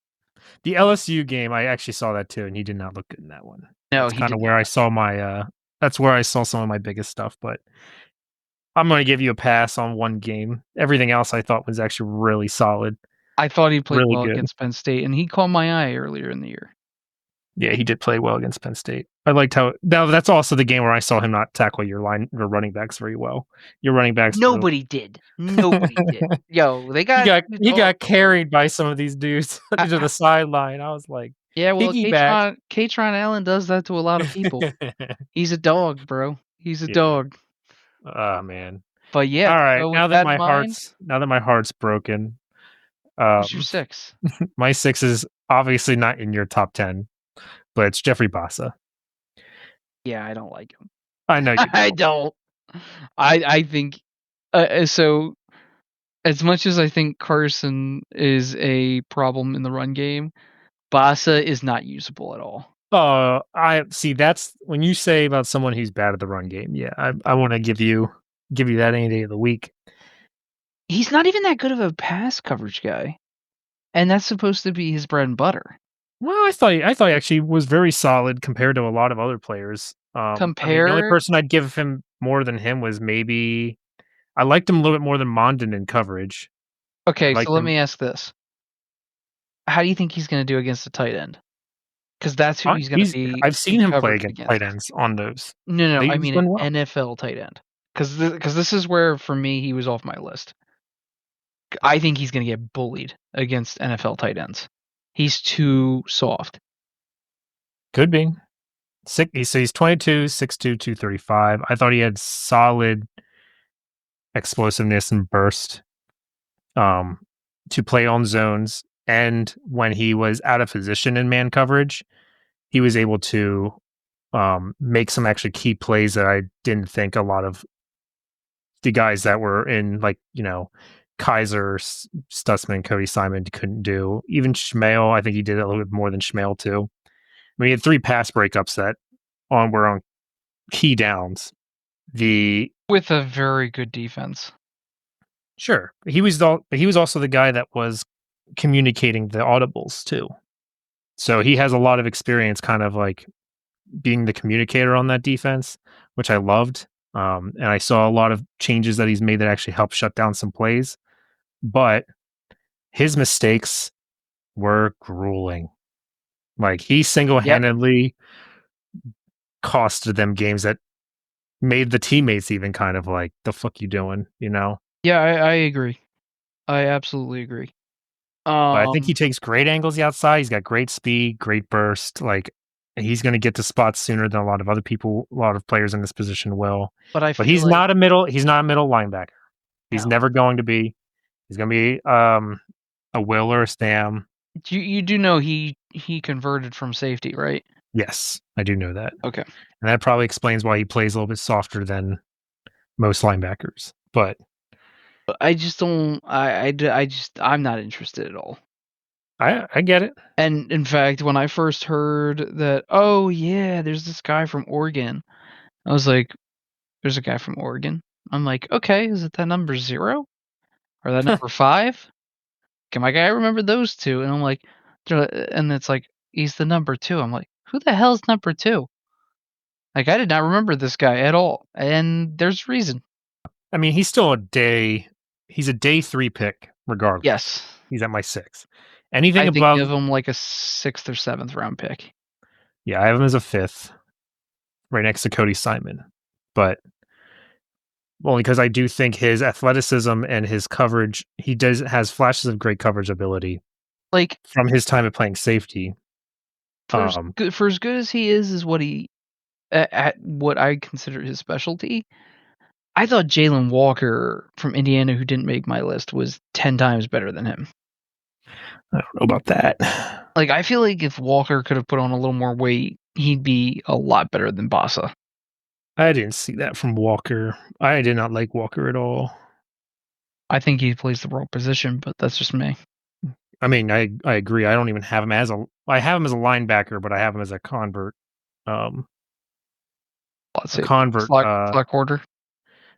The LSU game, I actually saw that too, and he did not look good in that one. No, That's he kind did of where I not. saw that's where I saw some of my biggest stuff, but I'm gonna give you a pass on one game. Everything else I thought was actually really solid, I thought he played really well good. against Penn State, and he caught my eye earlier in the year. Yeah, he did play well against Penn State. I liked how now that's also the game where I saw him not tackle your running backs very well. Your running backs were Nobody did. Nobody did. Yo, they got 2 he dogs, got bro. carried by some of these dudes to the sideline. I was like, Yeah, well, piggyback. Katron Allen does that to a lot of people. He's a dog, bro. He's a Yeah. dog. Oh man. But yeah, All right. so with that in mind, Now that my heart's broken, who's your um 6? my 6 is obviously not in your top 10, but it's Jeffrey Bassa. Yeah, I don't like him. I know you I don't. don't. I think so as much as I think Carson is a problem in the run game, Bassa is not usable at all. I see. That's when you say about someone who's bad at the run game. Yeah, I want to give you that any day of the week. He's not even that good of a pass coverage guy, and that's supposed to be his bread and butter. Well, I thought he actually was very solid compared to a lot of other players. I mean, the only Compare person I'd give him more than him was maybe I liked him a little bit more than Mondin in coverage. I Okay, so liked let him. me ask this. How do you think he's gonna do against a tight end? Because that's who he's gonna be I've seen in him play coverage against tight against. ends on those. No, I He's mean an done well. NFL tight end. Because this is where, for me, he was off my list. I think he's gonna get bullied against NFL tight ends. He's too soft. Could be. So he's 22, 6'2", 235. I thought he had solid explosiveness and burst um, to play on zones. And when he was out of position in man coverage, he was able to make some actually key plays that I didn't think a lot of the guys that were in, like, Kaiser, Stutzman, Cody Simon couldn't do. Even Schmale, I think he did it a little bit more than Schmale too. I mean, he had 3 pass breakups that were on key downs. The With a very good defense. Sure, he was also the guy that was communicating the audibles too. So he has a lot of experience, kind of like being the communicator on that defense, which I loved. And I saw a lot of changes that he's made that actually helped shut down some plays. But his mistakes were grueling. Like, he single Yep. handedly costed them games that made the teammates even kind of like, the fuck you doing, you know? Yeah, I agree. I absolutely agree. But I think he Um, takes great angles outside. He's got great speed, great burst. Like, he's going to get to spots sooner than a lot of players in this position will. but I But feel like he's not a middle linebacker. He's no. never going to be. He's going to be a Will or a Stam. You do know he converted from safety, right? Yes, I do know that. Okay. And that probably explains why he plays a little bit softer than most linebackers. But But I just don't I just I'm not interested at all. I get it. And in fact, when I first heard that, "Oh, yeah, there's this guy from Oregon," I was like, "There's a guy from Oregon?" I'm like, "Okay, is it that number 0 or that number 5?" I'm like, "I remember those 2." And I'm like, and it's like, "He's the number 2." I'm like, "Who the hell's number 2?" Like, I did not remember this guy at all, and there's reason. I mean, he's a day 3 pick regardless. Yes. He's at my 6th. Anything I think above of him like a 6th or 7th round pick. yeah, I have him as a 5th, right next to Cody Simon. But only because I do think his athleticism and his coverage, he does has flashes of great coverage ability Like, from his time at playing safety. Um, for as good as he is what he at what I consider his specialty, I thought Jalen Walker from Indiana, who didn't make my list, was 10 times better than him. I don't know about that. Like, I feel like if Walker could have put on a little more weight, he'd be a lot better than Bassa. I didn't see that from Walker. I did not like Walker at all. I think he plays the wrong position, but that's just me. I mean, I agree. I don't even have him as a I have him as a linebacker, but I have him as um, Let's a see. convert, Slot quarter.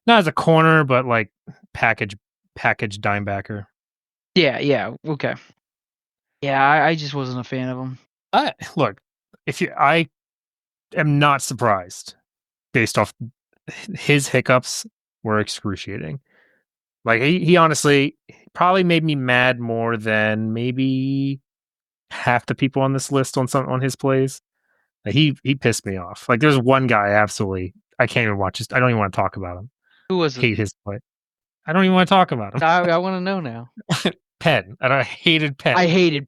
not as a corner, but like package package dime backer. Yeah, yeah, okay. Yeah, I just wasn't a fan of him. I look, if you I am not surprised based off his hiccups were excruciating. Like he honestly probably made me mad more than maybe half the people on this list on his plays. Like, he pissed me off. Like there's one guy absolutely I can't even watch his I don't even want to talk about him. Who was it? Hate his play. I don't even want to talk about him. I wanna know now. Penn. And I hated Penn. I hated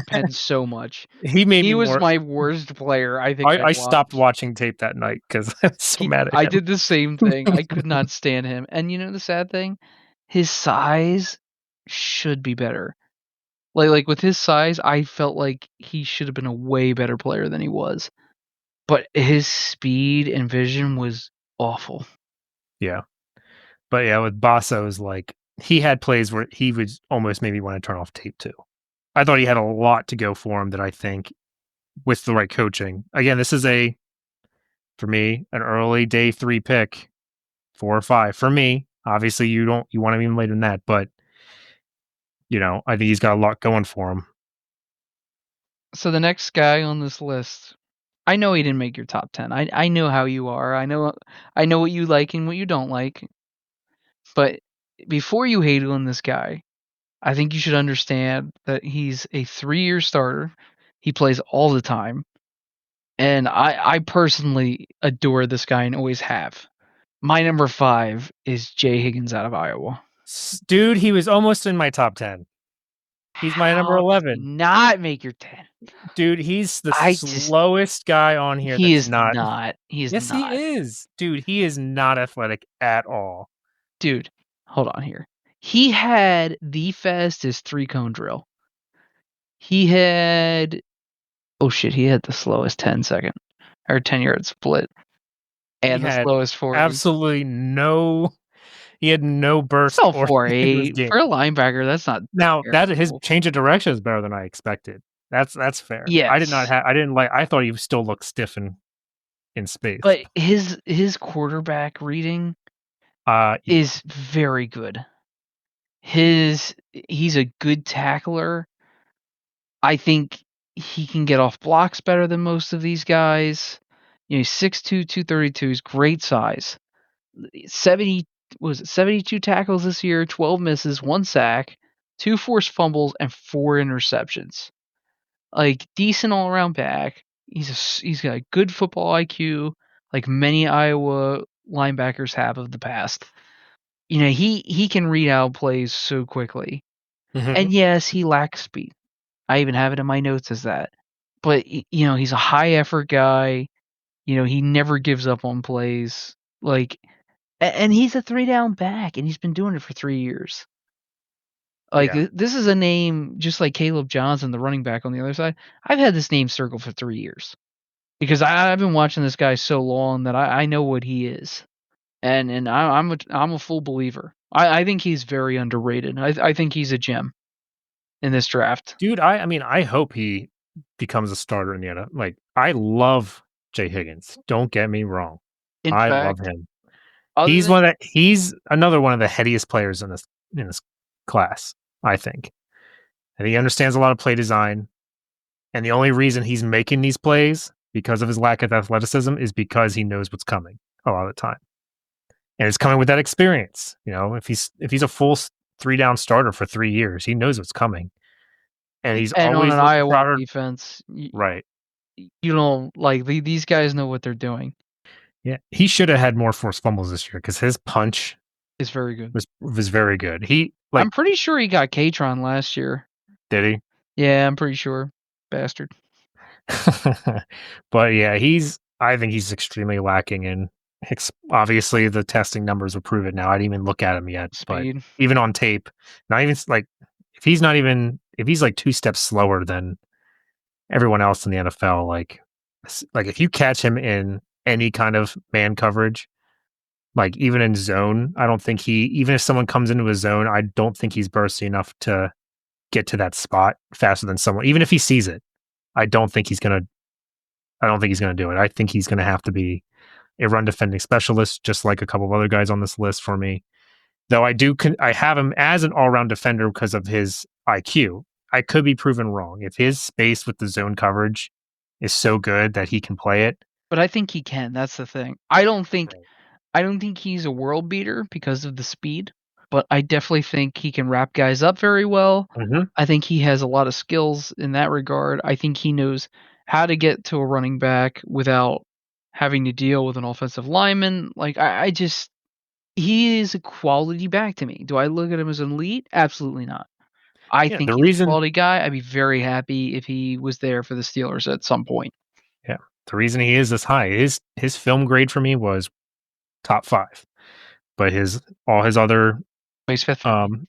Penn so much. He made He me was more my worst player I think I've I stopped watched. watching tape that night because I was so He mad at I him. did the same thing. I could not stand him. And you know the sad thing? His size should be better. With his size, I felt like he should have been a way better player than he was. But his speed and vision was awful. Yeah. But yeah, with Basso is like he had plays where he would almost maybe want to turn off tape too. I thought he had a lot to go for him that I think with the right coaching. Again, this is for me, an early day 3 pick, 4 or 5. For me, obviously you want him even later than that, but I think he's got a lot going for him. So the next guy on this list, I know he didn't make your top 10. I know how you are. I know what you like and what you don't like. But before you hate on this guy, I think you should understand that he's a 3-year starter. He plays all the time. And I personally adore this guy and always have. My number 5 is Jay Higgins out of Iowa. Dude, he was almost in my top 10. He's my number How does he 11. not make your 10? Dude, he's the I just slowest guy on here he that's is not. not. He is Yes, he not. is. Dude, he is not athletic at all. Dude, hold on here. He had the fastest 3-cone drill. He had oh shit, he had the slowest 10-second or 10-yard split He and the had slowest 40. absolutely no he had no burst Still or in his 4.8 game. for a linebacker. That's not Now, that his terrible. change of direction is better than I expected. That's fair. I did not Yes, have I didn't like I thought he still looked stiff in space. but his quarterback reading Yeah. is very good. He's a good tackler. I think he can get off blocks better than most of these guys. He's 6'2", 232. He's great size. 70 was it 72 tackles this year, 12 misses, 1 sack, 2 forced fumbles, and 4 interceptions. Like decent all around back. He's got a good football IQ, like many Iowa linebackers have of the past. He can read out plays so quickly. Mhm. And yes, he lacks speed. I even have it in my notes as that. But he's a high effort guy. He never gives up on plays. And he's a 3 down back, and he's been doing it for 3 years. Yeah. This is a name just like Caleb Johnson, the running back on the other side. I've had this name circled for 3 years. because I've been watching this guy so long that I know what he is, and I'm a full believer. I think he's very underrated. I think he's a gem in this draft. Dude, I mean, I hope he becomes a starter in the NFL. Like, I love Jay Higgins. Don't get me wrong. In I love fact, him. other than He's another one of the headiest players in this class, I think. And he understands a lot of play design. And the only reason he's making these plays because of his lack of athleticism is because he knows what's coming a lot of the time. And it's coming with that experience. You know, if he's a full 3 down starter for 3 years, he knows what's coming. And he's and on always an looking for Iowa outer defense, right. you don't like these guys know what they're doing. Yeah. He should have had more forced fumbles this year because his punch It's very good. was very good. He I'm like pretty sure he got Katron last year. did he? Yeah, I'm pretty sure. Bastard. But yeah, I think he's extremely lacking in obviously the testing numbers will prove it now. I didn't even look at him yet, but Speed. even on tape, not even like if he's like 2 steps slower than everyone else in the NFL, like if you catch him in any kind of man coverage, like even in zone, I don't think even if someone comes into his zone, I don't think he's bursty enough to get to that spot faster than someone. Even if he sees it, I don't think he's gonna I don't think he's going to do it. I think he's going to have to be a run defending specialist, just like a couple of other guys on this list for me. Though I have him as an all round defender because of his IQ. I could be proven wrong. If his space with the zone coverage is so good that he can play it, But I think he can. That's the thing. right. I don't think he's a world beater because of the speed, but I definitely think he can wrap guys up very well. Hmm. I think he has a lot of skills in that regard. I think he knows how to get to a running back without having to deal with an offensive lineman. Like I just he is a quality back to me. Do I look at him as an elite? Absolutely not. I Yeah, think the he's a reason, quality guy. I'd be very happy if he was there for the Steelers at some point. yeah, the reason he is this high, his film grade for me was top 5, but his all his other He's fifth for me. um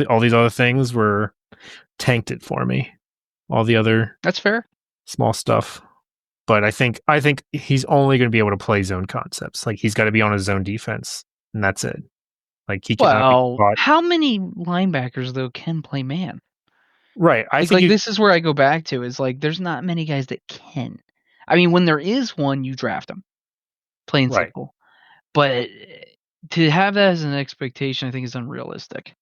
all these other things were tanked it for me. All the other That's fair. small stuff. But I think he's only going to be able to play zone concepts. Like he's got to be on his zone defense, and that's it. Like he cannot be Well, caught. how many linebackers though can play man? Right. I think Like you. this is where I go back to is like there's not many guys that can. I mean, when there is one, you draft him, plain and Right. simple. But to have that as an expectation, I think is unrealistic.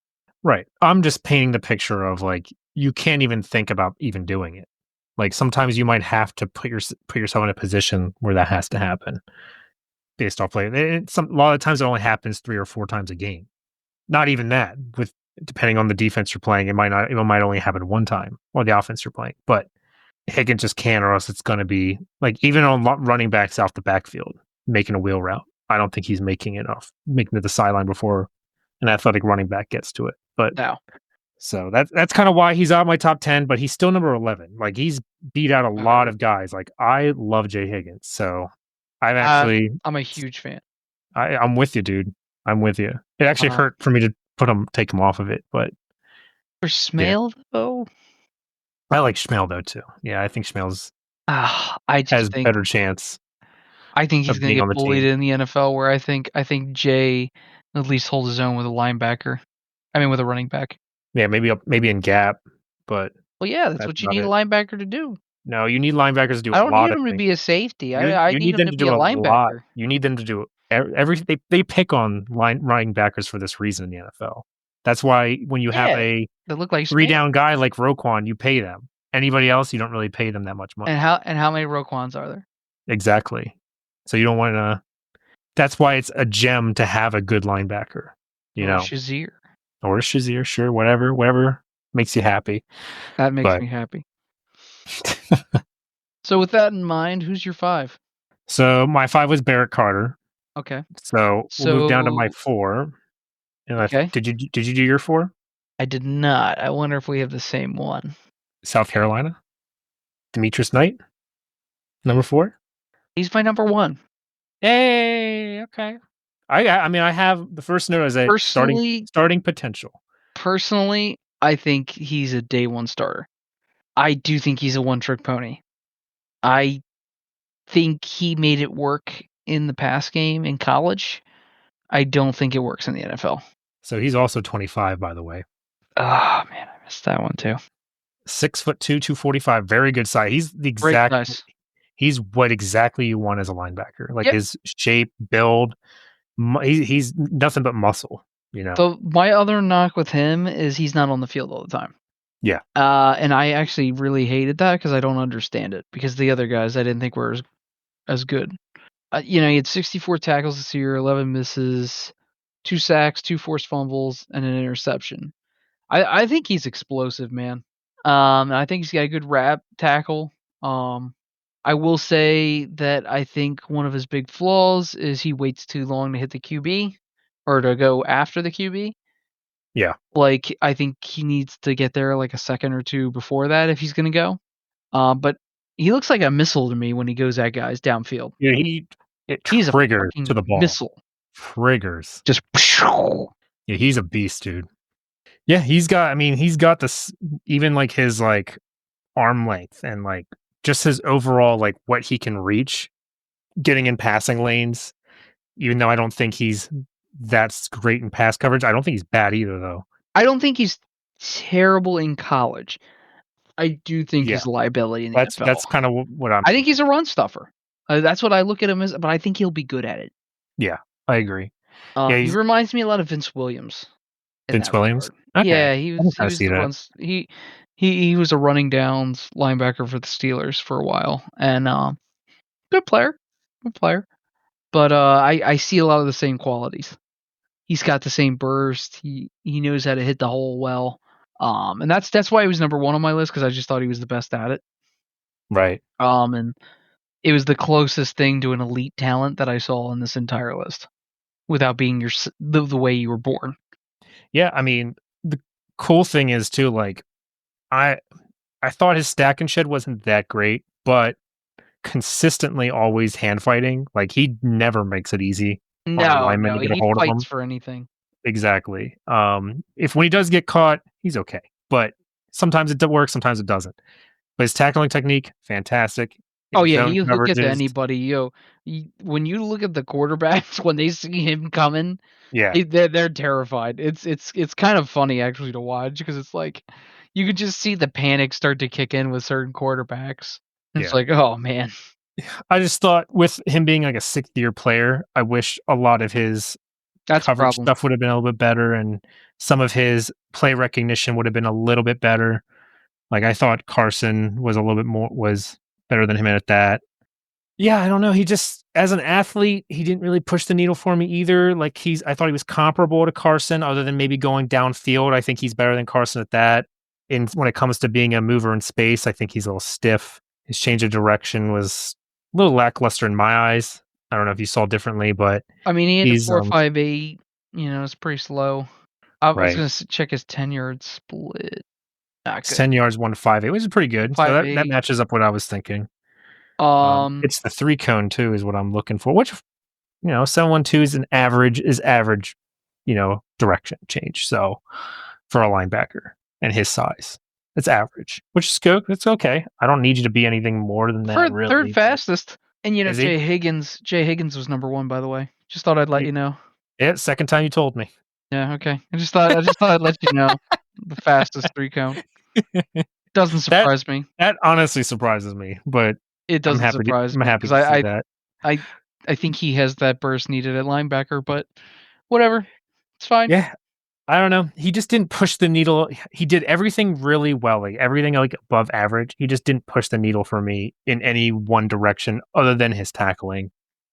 Right. I'm just painting the picture of like you can't even think about even doing it. Like sometimes you might have to put yourself in a position where that has to happen based off play. A lot of times it only happens 3 or 4 times a game. Not even that. With depending on the defense you're playing, it might only happen one time or the offense you're playing. But Higgins just can't, or else it's going to be like even on running backs off the backfield making a wheel route. I don't think he's making it to the sideline before an athletic running back gets to it. But Now, so that's kind of why he's out of my top 10. But he's still number 11. Like he's beat out a lot of guys. Like I love Jay Higgins, so I'm actually I'm a huge fan. I'm with you, dude. I'm with you. It actually Uh, hurt for me to take him off of it, but for yeah, Smale though, I like Schmel though too. Yeah, I think Schmel's I has just think better chance he's of gonna being on get the bullied team. in the NFL. Where I think Jay at least holds his own with a linebacker. I mean, with a running back. Yeah, maybe in gap, but Well, yeah, that's that's what you about need a it. linebacker to do. No, you need linebackers to do I a don't lot need of him to things. be a safety. I You need need him them to to be do a a lot. linebacker. You need them to do they pick on running backers for this reason in the NFL. That's why when you have Yeah, a that look like three Smale. down guy like Roquan, you pay them. Anybody else, you don't really pay them that much money. And how many Roquans are there? Exactly. So you don't want to. That's why it's a gem to have a good linebacker, you Or know, Shazier. or Shazier, sure, whatever makes you happy. That makes But me happy. So with that in mind, who's your 5? so my 5 was Barrett Carter. Okay. So we'll move down to my So 4. And okay. did you do your 4? I did not. I wonder if we have the same one. South Carolina, Demetrius Knight, number 4. He's my number 1. Hey, okay. I mean I have the first note as a Personally, starting potential. personally, I think he's a day 1 starter. I do think he's a one-trick pony. I think he made it work in the pass game in college. I don't think it works in the NFL. So he's also 25, by the way. Oh man, I missed that one too. 6'2", 245, very good size. Great size. He's what exactly you want as a linebacker. Like Yep. his shape, build, he's nothing but muscle, you know. My other knock with him is he's not on the field all the time. Yeah. And I actually really hated that because I don't understand it. Because the other guys I didn't think were as good. He had 64 tackles this year, 11 misses, 2 sacks, 2 forced fumbles, and an interception. I think he's explosive, man. And I think he's got a good wrap tackle. I will say that I think one of his big flaws is he waits too long to hit the QB or to go after the QB. Yeah. Like, I think he needs to get there like a second or two before that if he's going to go. But he looks like a missile to me when he goes at guys downfield. Yeah, it He's a triggers to the fucking ball. missile. Triggers. Just Yeah, he's a beast, dude. Yeah, he's got this, even like his like arm length and like just his overall like what he can reach getting in passing lanes, even though I don't think that's great in pass coverage. I don't think he's bad either though. I don't think he's terrible in college. I do think Yeah. he's a liability in the That's NFL. kind of what I'm I think he's a run stuffer. That's what I look at him as, but I think he'll be good at it. Yeah, I agree. Yeah, He he's reminds me a lot of Vince Williams in Vince that Williams. regard. Okay. Yeah, I can he kinda was see the that. runs he was a running downs linebacker for the Steelers for a while, and good player, good player. But I see a lot of the same qualities. He's got the same burst. He knows how to hit the hole well. And that's why he was number one on my list because I just thought he was the best at it. Right. And it was the closest thing to an elite talent that I saw in this entire list, without being the way you were born. Yeah, I mean, the cool thing is too, like, I I thought his stack and shed wasn't that great, but consistently always hand fighting, like, he never makes it easy on a No, lineman no, to get a he hold of fights him. for anything. Exactly. If when he does get caught, he's okay, but sometimes it works, sometimes it doesn't. But his tackling technique, fantastic. Oh In yeah, zone he'll get to coverages, anybody. When you look at the quarterbacks when they see him coming, yeah, they're terrified. It's kind of funny actually to watch because it's like you could just see the panic start to kick in with certain quarterbacks. It's yeah. like, oh man, I just thought with him being like a 6th-year player, I wish a lot of his that's a coverage problem. stuff would have been a little bit better, and some of his play recognition would have been a little bit better. Like, I thought Carson was better than him at that. Yeah, I don't know, he just as an athlete, he didn't really push the needle for me either. Like, I thought he was comparable to Carson other than maybe going downfield. I think he's better than Carson at that. And when it comes to being a mover in space, I think he's a little stiff. His change of direction was a little lackluster in my eyes. I don't know if you saw differently, but I mean, he had a he's, 4.58. It's pretty slow. I was right. gonna check his 10-yard split. Not It's good. 10 yards, 158, which is pretty good. So that 5.8. matches up what I was thinking. Um, It's the 3 cone too is what I'm looking for, which, 712 is average, direction change. So for a linebacker and his size, it's average, which is good. It's okay. I don't need you to be anything more than that, third really. But fastest. And is he? Jay Higgins was number one, by the way. Just thought I'd let you know. Yeah, second time you told me. Yeah, okay. I just thought I'd let you know the fastest 3 cone. Doesn't That surprise me. that honestly surprises me, but It I'm doesn't happy to surprise I'm me happy because to see that. I I think he has that burst needed at linebacker, but whatever. It's fine. Yeah, I don't know. He just didn't push the needle. He did everything really well, like everything like above average. He just didn't push the needle for me in any one direction other than his tackling.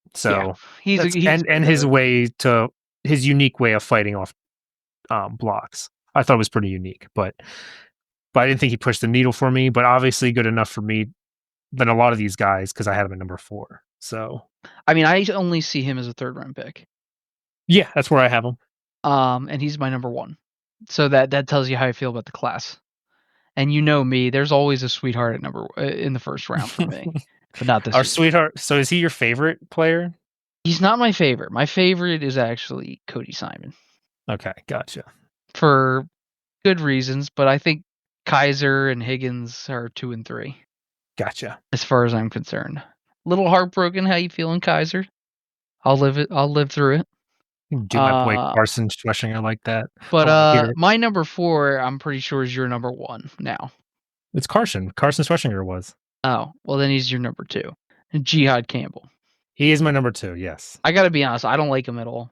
Yeah. So He's that's a and good hitter. his unique way of fighting off blocks. I thought was pretty unique, but I didn't think he pushed the needle for me. But obviously, good enough for me than a lot of these guys because I had him at number 4. So I mean, I only see him as a 3rd round pick. yeah, that's where I have him. And he's my number 1. So that tells you how I feel about the class. And you know me, there's always a sweetheart at in the 1st round for me, but not this Our year. sweetheart. So is he your favorite player? He's not my favorite. My favorite is actually Cody Simon Okay, gotcha. for good reasons, but I think Kaiser and Higgins are 2 and 3 Gotcha. as far as I'm concerned. Little heartbroken. How you feeling, Kaiser? I'll live through it. Do my boy Uh, Carson Schweshinger like that. I but want to hear it. my number 4, I'm pretty sure is your number 1 now. It's Carson. Carson Schweshinger was. Oh, well then he's your number 2. Jihad Campbell. He is my number 2. Yes. I gotta be honest, I don't like him at all.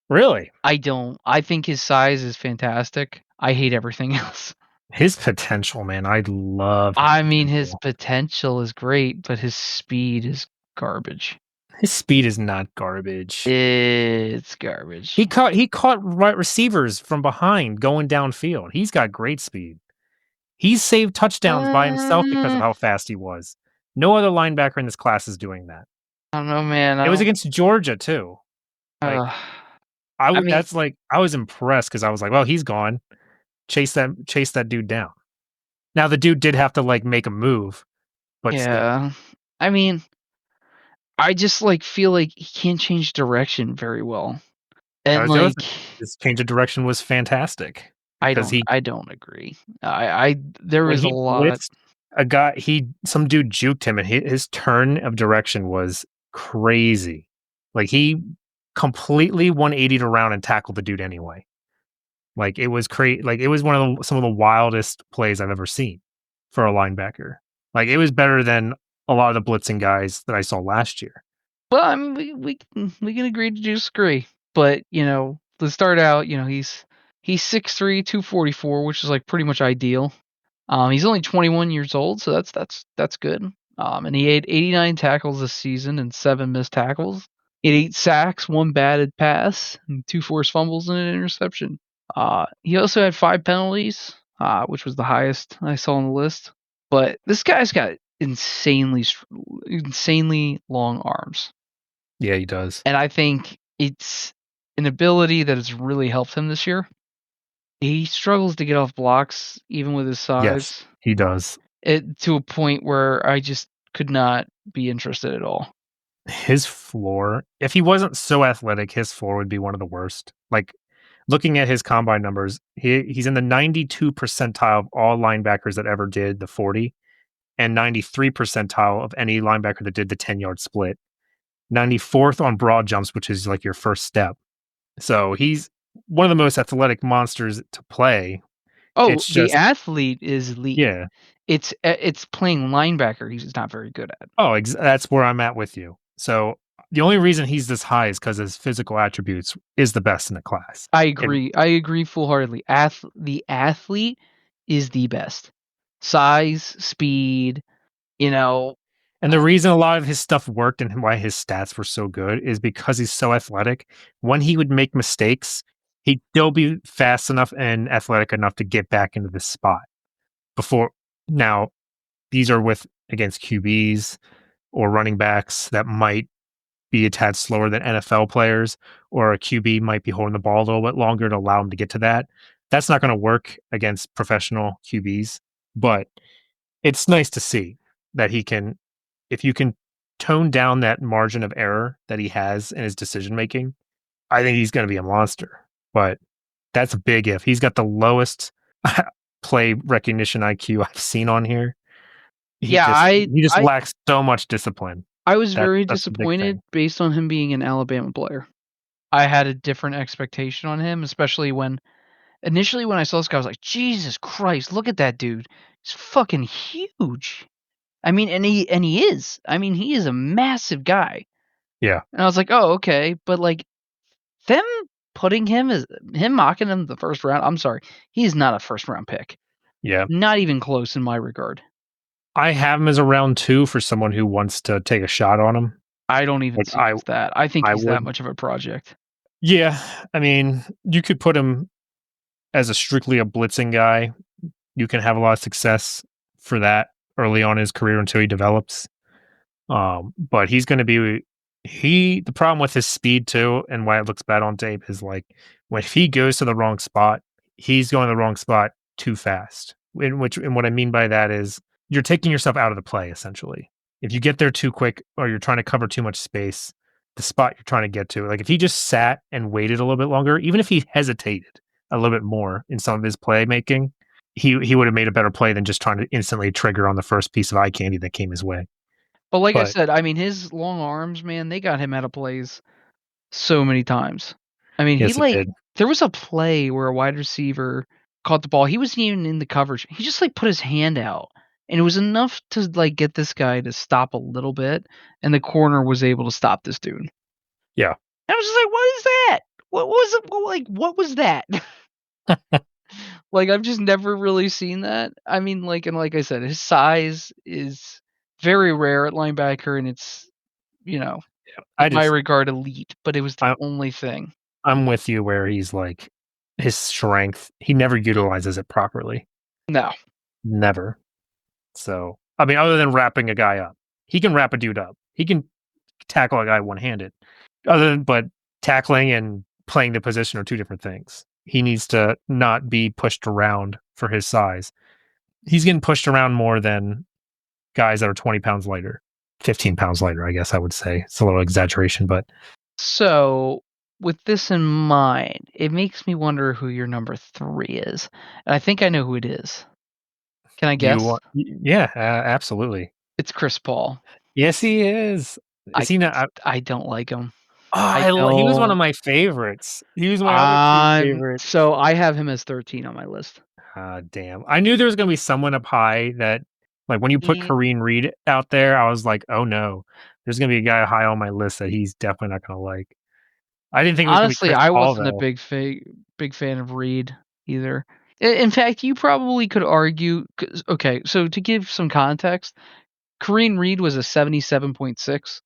Really? I don't. I think his size is fantastic. I hate everything else. His potential, man. I love his I mean, his potential. potential is great, but his speed is garbage. His speed is not garbage. It's garbage. He caught right receivers from behind going downfield. He's got great speed. He's saved touchdowns by himself because of I how fast he was. No other linebacker in this class is doing that. don't know, man. I It was don't. against Georgia too. Like Uh, I mean, I was impressed because I was like, well, he's gone. Chase that dude down. Now the dude did have to like make a move, but still. yeah. I mean, I just like feel like he can't change direction very well, That and was the other like thing. His change of direction was fantastic because he I don't agree. I there when was a he lot. blitzed a guy, some dude juked him, and his turn of direction was crazy. Like he completely 180'd around and tackled the dude anyway. Like it was like it was some of the wildest plays I've ever seen for a linebacker. Like it was better than a lot of the blitzing guys that I saw last year. Well, I mean, we can agree to disagree, but to start out, he's 6'3", 244, which is like pretty much ideal. He's only 21 years old, so that's good. And he had 89 tackles this season and 7 missed tackles. He had 8 sacks, 1 batted pass, and 2 forced fumbles and an interception. He also had 5 penalties, which was the highest I saw on the list. But this guy's got insanely long arms. Yeah, he does. And I think it's an ability that has really helped him this year. He struggles to get off blocks even with his Yes, size, he does. to a point where I just could not be interested at all. His floor, if he wasn't so athletic, his floor would be one of the worst. Like looking at his combine numbers, he's in the 92 percentile of all linebackers that ever did the 40 and 93 percentile of any linebacker that did the 10-yard split. 94th on broad jumps, which is like your first step. So he's one of the most athletic monsters to play. Oh, It's the just, athlete is elite. yeah. It's playing linebacker he's not very good at. Oh, that's where I'm at with you. So the only reason he's this high is because his physical attributes is the best in the class. I If, agree. I agree full-heartedly. The athlete is the best. Size, speed, you know. and the reason a lot of his stuff worked and why his stats were so good is because he's so athletic. When he would make mistakes, he'd still be fast enough and athletic enough to get back into the spot before. Now, these are with against QBs or running backs that might be a tad slower than NFL players, or a QB might be holding the ball a little bit longer to allow him to get to that. That's not going to work against professional QBs, but it's nice to see that he can, if you can tone down that margin of error that he has in his decision making, I think he's going to be a monster. But that's a big if. He's got the lowest play recognition IQ I've seen on here. Yeah, He just lacks so much discipline. I was very That's the big disappointed thing. based on him being an Alabama player. I had a different expectation on him, especially when initially when I saw this guy, I was like, Jesus Christ, look at that dude. He's fucking huge. I mean, and he is. I mean, he is a massive guy. Yeah. And I was like, oh, okay. But like them putting him mocking him the first round, I'm sorry. He's not a first round pick. Yeah. Not even close in my regard. I have him as a round 2 for someone who wants to take a shot on him. I don't even Like, see him as that. I think I he's that would. much of a project. Yeah, I mean, you could put him as strictly a blitzing guy. You can have a lot of success for that early on in his career until he develops. But he's gonna be the problem with his speed too, and why it looks bad on tape is like when if he goes to the wrong spot, he's going to the wrong spot too fast. And what I mean by that is you're taking yourself out of the play essentially. If you get there too quick or you're trying to cover too much space, the spot you're trying to get to, like if he just sat and waited a little bit longer, even if he hesitated a little bit more in some of his playmaking, he would have made a better play than just trying to instantly trigger on the first piece of eye candy that came his way. But like I But said, I mean, his long arms, man, they got him out of plays so many times. I mean, yes, it did. there was a play where a wide receiver caught the ball. He wasn't even in the coverage. He just like put his hand out, and it was enough to like get this guy to stop a little bit, and the corner was able to stop this dude. Yeah. I was just like, "What is that? What was it? What was that?" Like, I've just never really seen that. I mean, like, and like I said, his size is very rare at linebacker, and it's, you know, in I my just regard, elite, but it was the I only thing. I'm with you where he's like his strength, he never utilizes it properly. No. Never. So, I mean, other than wrapping a guy up. He can wrap a dude up. He can tackle a guy one-handed. But tackling and playing the position are two different things. He needs to not be pushed around for his size. He's getting pushed around more than guys that are 20 pounds lighter. 15 pounds lighter, I guess I would say. It's a little exaggeration, but So, with this in mind, it makes me wonder who your number 3 is, and I think I know who it is. Can I guess? yeah, absolutely. It's Chris Paul. Yes, he is. Is I he not? I don't like him. Oh, I he was one of don't. my favorites. He was my other team favorite. So I have him as 13 on my list. Ah, damn. I knew there was gonna be someone up high that, like, when you put He Kareem Reed out there, I was like, "Oh, no. There's gonna be a guy high on my list that he's definitely not gonna like." I didn't think it was gonna be honestly, Chris I Paul, wasn't a though. big fan of Reed either. In fact, you probably could argue 'cause okay, so to give some context, Kareem Reed was a 77.6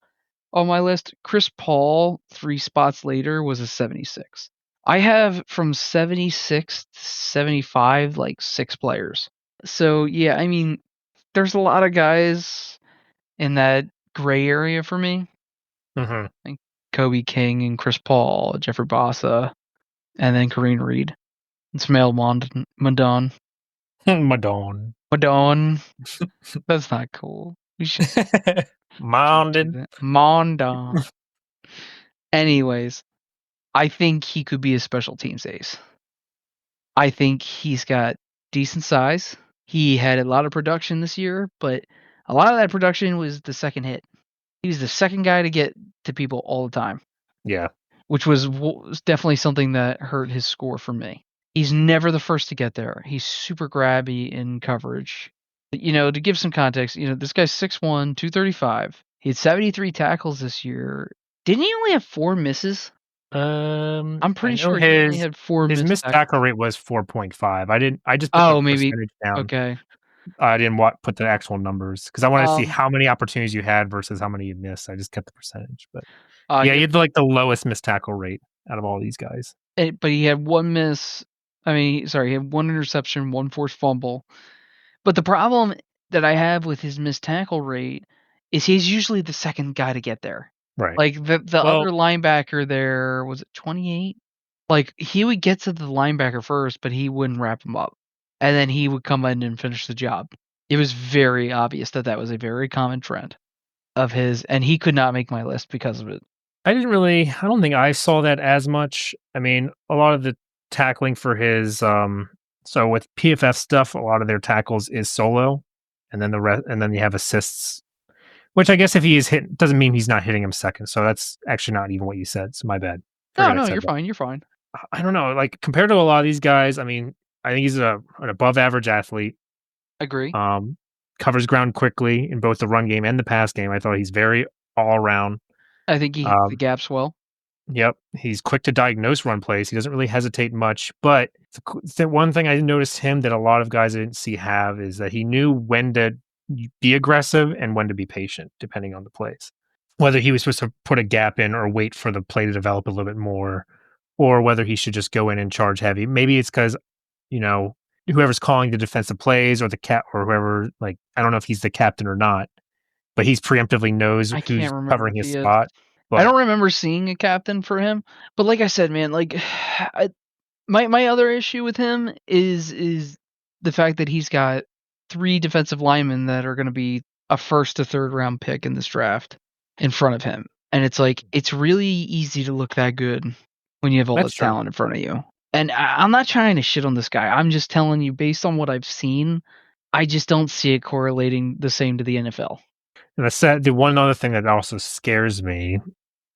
on my list. Chris Paul, 3 spots later, was a 76. I have from 76 to 75, like, 6 players. So, yeah, I mean, there's a lot of guys in that gray area for me, Mhm. like Kobe King and Chris Paul, Jeffrey Bossa, and then Kareem Reed. It's Mel Mondon. Madone. Mondon. That's not cool. We shouldn't do Mounded. that. Mondon. Anyways, I think he could be a special teams ace. I think he's got decent size. He had a lot of production this year, but a lot of that production was the second hit. He was the second guy to get to people all the time, Yeah. which was definitely something that hurt his score for me. He's never the first to get there. He's super grabby in coverage. To give some context, this guy's 6'1", 235. He had 73 tackles this year. Didn't he only have 4 misses? I'm I pretty know sure he only had 4 his missed missed tackle tackles. rate was 4.5. I just put the Oh, maybe. percentage down. Okay. I didn't put the actual numbers because I wanted to see Um, how many opportunities you had versus how many you missed. I just kept the percentage, but yeah, he you had, had, like, the lowest missed tackle rate out of all these guys. but he had 1 miss. I mean, sorry, he had 1 interception, 1 forced fumble. But the problem that I have with his missed tackle rate is he's usually the second guy to get there. Right. Like the Well, other linebacker there, was it 28? Like he would get to the linebacker first, but he wouldn't wrap him up. And then he would come in and finish the job. It was very obvious that that was a very common trend of his, and he could not make my list because of it. I don't think I saw that as much. I mean, a lot of the tackling for his, so with PFF stuff, a lot of their tackles is solo, and then and then you have assists, which I guess if he is hit, doesn't mean he's not hitting him second. So that's actually not even what you said. So my bad. No, Forgot I no, said you're that. fine. You're fine. I don't know. Like compared to a lot of these guys, I mean, I think he's an above average athlete. Agree. Um, Covers ground quickly in both the run game and the pass game. I thought he's very all around. I think he hits the Um, gaps well. Yep, he's quick to diagnose run plays. He doesn't really hesitate much. But the one thing I noticed him that a lot of guys I didn't see have is that he knew when to be aggressive and when to be patient, depending on the plays. Whether he was supposed to put a gap in or wait for the play to develop a little bit more, or whether he should just go in and charge heavy. Maybe it's because, you know, whoever's calling the defensive plays or the cap or whoever, like, I don't know if he's the captain or not, but he's preemptively knows I who's can't remember covering if his he is. spot. I But don't remember seeing a captain for him, but like I said, man, like my other issue with him is the fact that he's got 3 defensive linemen that are going to be a first to third round pick in this draft in front of him. And it's like it's really easy to look that good when you have all that's this true. talent in front of you. And I'm not trying to shit on this guy. I'm just telling you based on what I've seen, I just don't see it correlating the same to the NFL. And the one other thing that also scares me,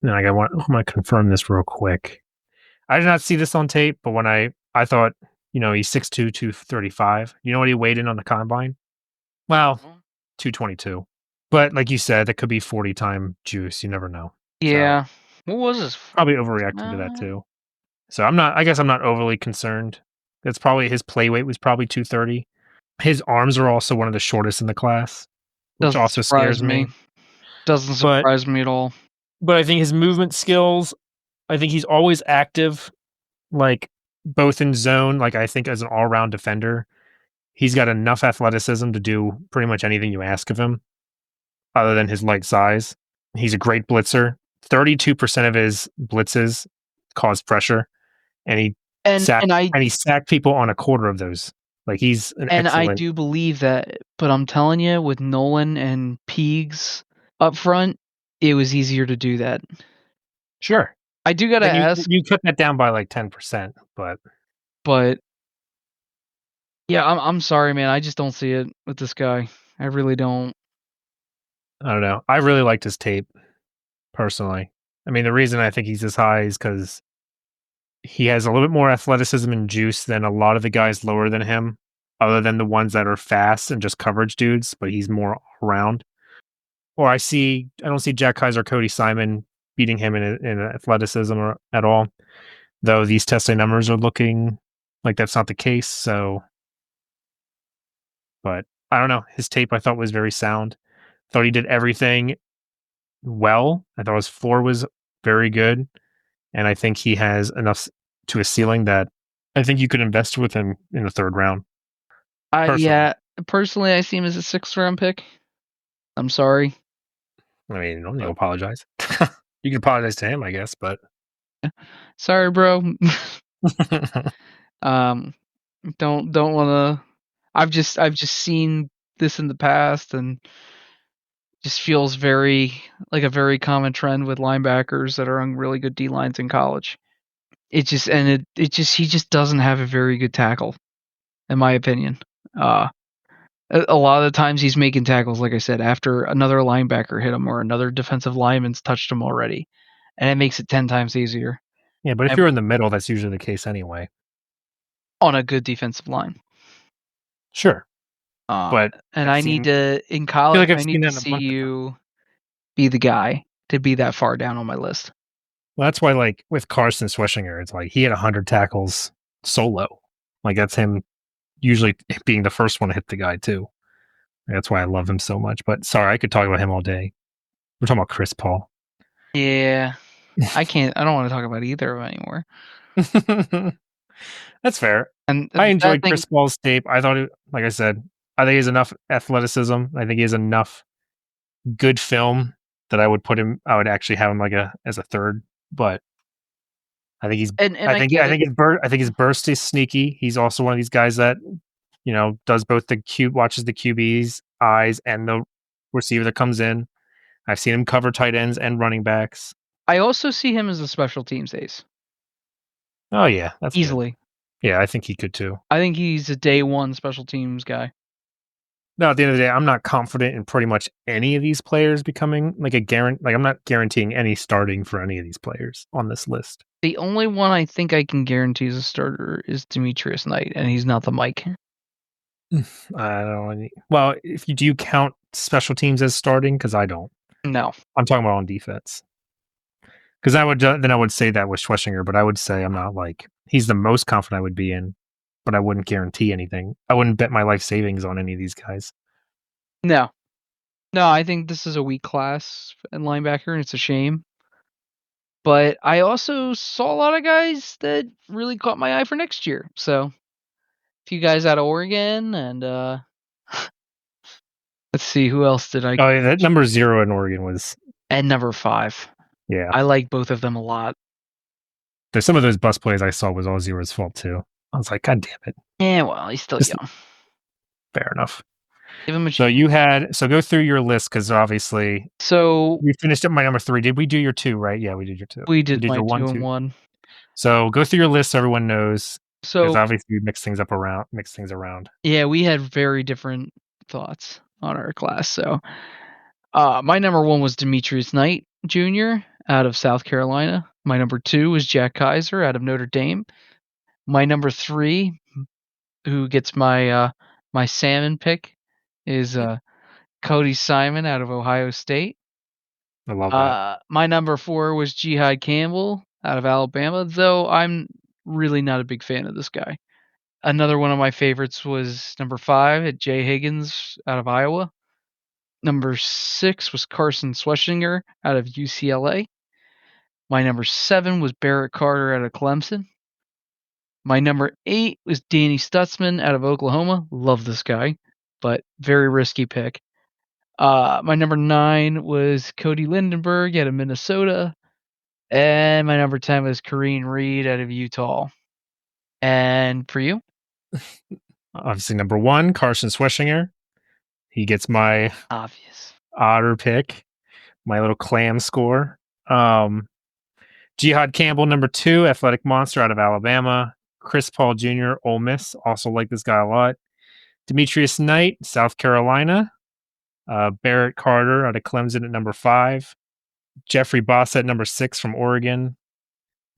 and I'm gonna confirm this real quick. I did not see this on tape, but when I thought, he's 6'2", 235. You know what he weighed in on the combine? Well, Mhm. 222. But like you said, that could be 40 time juice. You never know. So Yeah. What was his? probably overreacting to that Uh, too. So I guess I'm not overly concerned. That's probably his play weight was probably 230. His arms are also one of the shortest in the class, which doesn't also surprise scares me. me. Doesn't But surprise me at all. I think his movement skills, I think he's always active, like both in zone, like I think as an all-round defender, he's got enough athleticism to do pretty much anything you ask of him, other than his light size. He's a great blitzer. 32% of his blitzes cause pressure, and And and I he sacked people on a quarter of those. Like he's an and I excellent. do believe that, but I'm telling you, with Nolan and Peegs up front, it was easier to do that. Sure. I do gotta And ask, you cut that down by like 10%, but but yeah, I'm sorry, man. I just don't see it with this guy. I really don't. I don't know. I really liked his tape personally. I mean, the reason I think he's this high is because he has a little bit more athleticism and juice than a lot of the guys lower than him, other than the ones that are fast and just coverage dudes, but he's more around. Or I don't see Jack Kaiser, Cody Simon beating him in athleticism or at all. Though these testing numbers are looking like that's not the case. So, but I don't know. His tape I thought was very sound. Thought he did everything well. I thought his floor was very good, and I think he has enough to a ceiling that I think you could invest with him in the third round. Personally, Yeah, personally, I see him as a sixth round pick. I'm sorry. I mean, don't need to Uh, apologize. You can apologize to him, I guess, but Sorry, bro. um, don't wanna. I've just seen this in the past, and just feels very like a very common trend with linebackers that are on really good D lines in college. It just he just doesn't have a very good tackle, in my opinion. Uh, a lot of the times he's making tackles, like I said, after another linebacker hit him or another defensive lineman's touched him already, and it makes it 10 times easier. yeah. But if And you're in the middle, that's usually the case anyway. on a good defensive line. Sure, Uh, but and I've I need seen. to in I feel college, like I've I seen need that to in a see bunch of them. you be the guy to be that far down on my list. Well, that's why, like with Carson Schweschinger, it's like he had 100 tackles solo. Like that's him usually being the first one to hit the guy too. That's why I love him so much. But sorry, I could talk about him all day. We're talking about Chris Paul. Yeah, I don't wanna talk about either of 'em anymore. That's fair. And I the sad enjoyed thing Chris Paul's tape. I thought it, like I said, I think he has enough athleticism. I think he has enough good film that I would put him. I would actually have him like as a third. But I think he's. and I get it. I think his burst is sneaky. He's also one of these guys that does both watches the QB's eyes and the receiver that comes in. I've seen him cover tight ends and running backs. I also see him as a special teams ace, Oh yeah, that's good. easily. Yeah, I think he could too. I think he's a day one special teams guy. No, at the end of the day, I'm not confident in pretty much any of these players becoming like a guarantee. Like I'm not guaranteeing any starting for any of these players on this list. The only one I think I can guarantee as a starter is Demetrius Knight, and he's not the Mike. I don't. Well, if you do count special teams as starting, because I don't. No. I'm talking about on defense. Because I would say that with Schlesinger, but I would say I'm not like he's the most confident I would be in, but I wouldn't guarantee anything. I wouldn't bet my life savings on any of these guys. No. No, I think this is a weak class in linebacker, and it's a shame. But I also saw a lot of guys that really caught my eye for next year. So, a few guys out of Oregon, and let's see, who else did I Oh, yeah, that catch? number 0 in Oregon was And number 5. yeah. I like both of them a lot. There's some of those bus plays I saw was all Zero's fault too. I was like, God damn it. Yeah, well, he's still Just young. fair enough. Give him a So go through your list because obviously So we finished up my number 3. Did we do your 2, right? Yeah, we did your 2. we We did did my your 1, 2 and 2. 1. So go through your list so everyone knows because So obviously we mix things around. yeah, we had very different thoughts on our class. So My number one was Demetrius Knight Jr. out of South Carolina. My number two was Jack Kaiser out of Notre Dame. My number three, who gets my salmon pick, is Cody Simon out of Ohio State. I love that. My number four was Jihad Campbell out of Alabama, though I'm really not a big fan of this guy. Another one of my favorites was number five at Jay Higgins out of Iowa. Number six was Carson Schwarzenegger out of UCLA. My number seven was Barrett Carter out of Clemson. My number eight was Danny Stutzman out of Oklahoma. Love this guy, but very risky pick. My number nine was Cody Lindenberg out of Minnesota. And my number 10 was Kareem Reed out of Utah. And for you? Obviously, number one, Carson Schwarzenegger. He gets my Obvious. Otter pick, my little clam score. Jihad Campbell, number two, athletic monster out of Alabama. Chris Paul Jr., Ole Miss. Also like this guy a lot. Demetrius Knight, South Carolina. Barrett Carter out of Clemson at number five. Jeffrey Boss at number six from Oregon.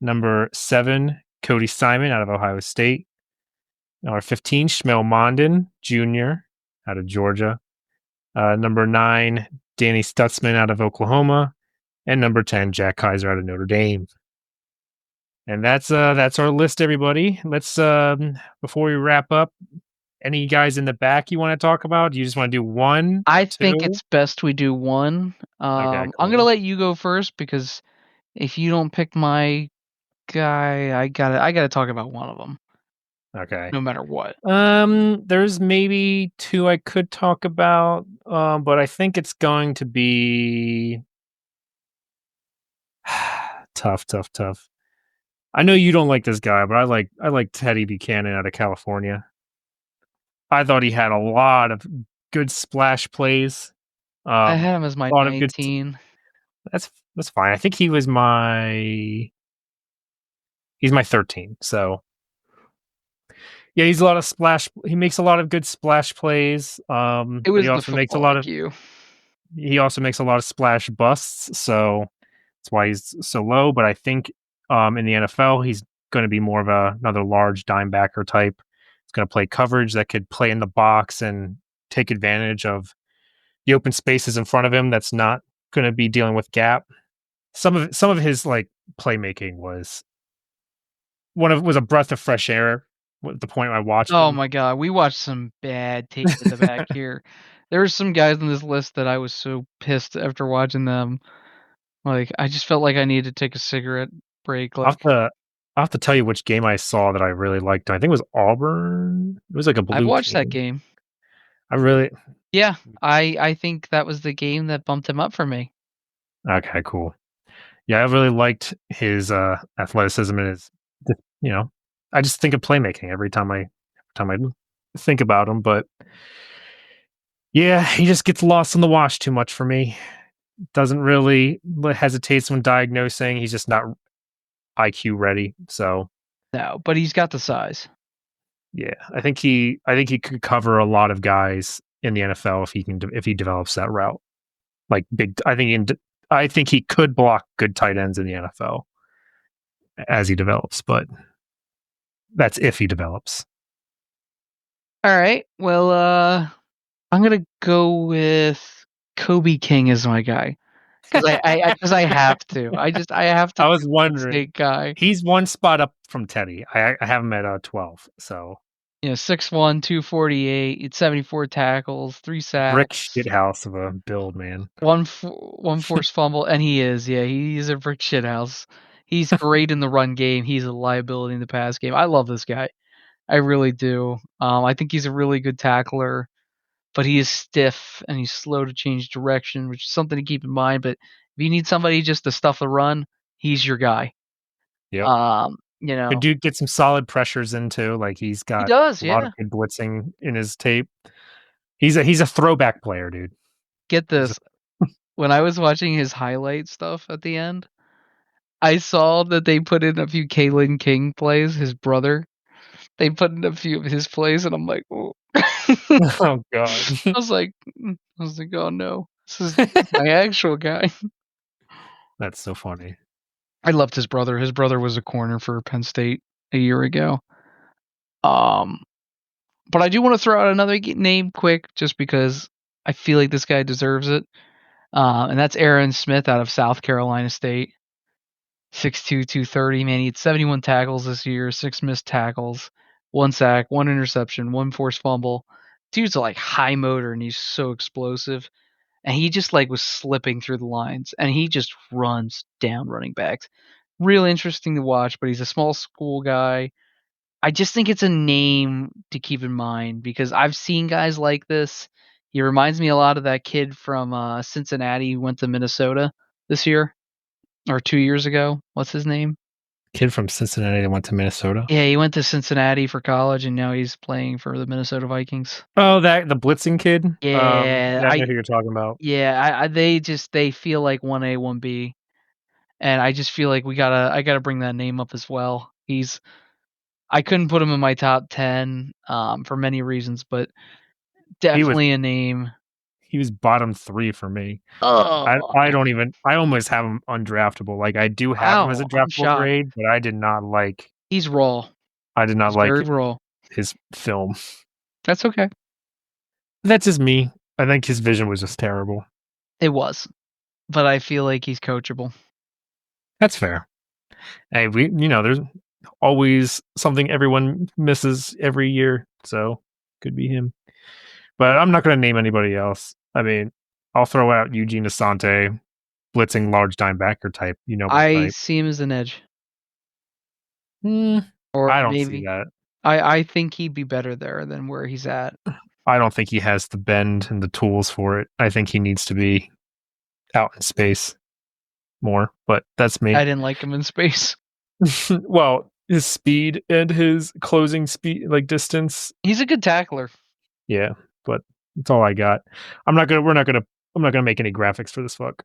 Number seven, Cody Simon out of Ohio State. Number 15, Shmuel Mondin Jr. out of Georgia. Number nine, Danny Stutzman out of Oklahoma. And number 10, Jack Kaiser out of Notre Dame. And that's our list, everybody. Let's before we wrap up, any guys in the back you want to talk about? Do you just want to do one, I think two? it's best we do one. Okay, I'm gonna cool. let you go first because if you don't pick my guy, I gotta talk about one of them, Okay. no matter what. There's maybe two I could talk about, but I think it's going to be tough, tough, tough. I know you don't like this guy, but I like Teddy Buchanan out of California. I thought he had a lot of good splash plays. I A had him as my lot of good. 19. That's fine. I think he's my 13. So yeah, he's a lot of splash. He makes a lot of good splash plays. It But was the football IQ. he also makes a lot of splash busts. So that's why he's so low. But I think in the NFL, he's going to be more of another large dime backer type. He's going to play coverage that could play in the box and take advantage of the open spaces in front of him. That's not going to be dealing with gap. Some of his like playmaking was a breath of fresh air. At the point I watched Oh him, my god, we watched some bad tape in the back here. There were some guys on this list that I was so pissed after watching them. Like, I just felt like I needed to take a cigarette break, I'll have like, to I'll have to tell you which game I saw that I really liked. I think it was Auburn. It was like a I've blue watched that team. game. I really Yeah, I think that was the game that bumped him up for me. Okay, cool. Yeah, I really liked his athleticism and his you know, I just think of playmaking every time I think about him, but yeah, he just gets lost in the wash too much for me. Doesn't really hesitates when diagnosing. He's just not IQ ready. So No, but he's got the size. yeah, I think he could cover a lot of guys in the NFL if he develops that route. Like big, I think he could block good tight ends in the NFL as he develops, but that's if he develops. Alright, well, I'm gonna go with Kobe King as my guy. 'Cause I have to. I have to I pick was the Penn wondering. State guy. He's one spot up from Teddy. I have him at 12. So 6'1", 248, 74 tackles, 3 brick sacks. shithouse of a build, man. One forced fumble, and he is, yeah, he's a brick shithouse. He's great in the run game. He's a liability in the pass game. I love this guy. I really do. I think he's a really good tackler, but he is stiff and he's slow to change direction, which is something to keep in mind. But if you need somebody just to stuff the run, he's your guy. Yep. You Could know, do get some solid pressures into. Like he's he got does, a lot of yeah. good blitzing in his tape. He's a throwback player, dude. Get He's a this. When I was watching his highlight stuff at the end, I saw that they put in a few Kalen King plays, his brother. They put in a few of his plays, and I'm like, "Oh." I oh god. was like, I was like, "Oh, no." This is my actual guy. That's so funny. I loved his brother. His brother was a corner for Penn State a year ago. Um, but I do want to throw out another name quick, just because I feel like this guy deserves it. And that's Aaron Smith out of South Carolina State. 6'2", 230. Man, he had 71 tackles this year, 6 missed tackles, 1 sack, 1 interception, 1 forced fumble. Dude's like high motor and he's so explosive. And he just like was slipping through the lines and he just runs down running backs. Real interesting to watch, but he's a small school guy. I just think it's a name to keep in mind because I've seen guys like this. He reminds me a lot of that kid from Cincinnati who went to Minnesota this year or 2 years ago. What's his name? Kid from Cincinnati that went to Minnesota. Yeah, he went to Cincinnati for college and now he's playing for the Minnesota Vikings. Oh, that the blitzing kid. Yeah, Yeah, I know who you're talking about. they feel like 1A, 1B. And I just feel like I gotta bring that name up as well. I couldn't put him in my top 10 for many reasons, but He was definitely a name. he was bottom 3 for me. Oh, I don't even I almost have him undraftable. Like, I do have him as a wow, I'm draftable shocked. grade, but He's raw. I did not He's very like raw. his film. That's okay. That's just me. I think his vision was just terrible. It was, but I feel like he's coachable. That's fair. Hey, there's always something everyone misses every year, so could be him. But I'm not gonna name anybody else. I mean, I'll throw out Eugene Asante, blitzing large dime backer type, my I type. see him as an edge, Hmm, or I don't see maybe that. I think he'd be better there than where he's at. I don't think he has the bend and the tools for it. I think he needs to be out in space more, but that's I me. didn't like him in space. Well, his speed and his closing speed, like distance, He's a good tackler. yeah, but that's all I got. I'm not gonna make any graphics for this fuck.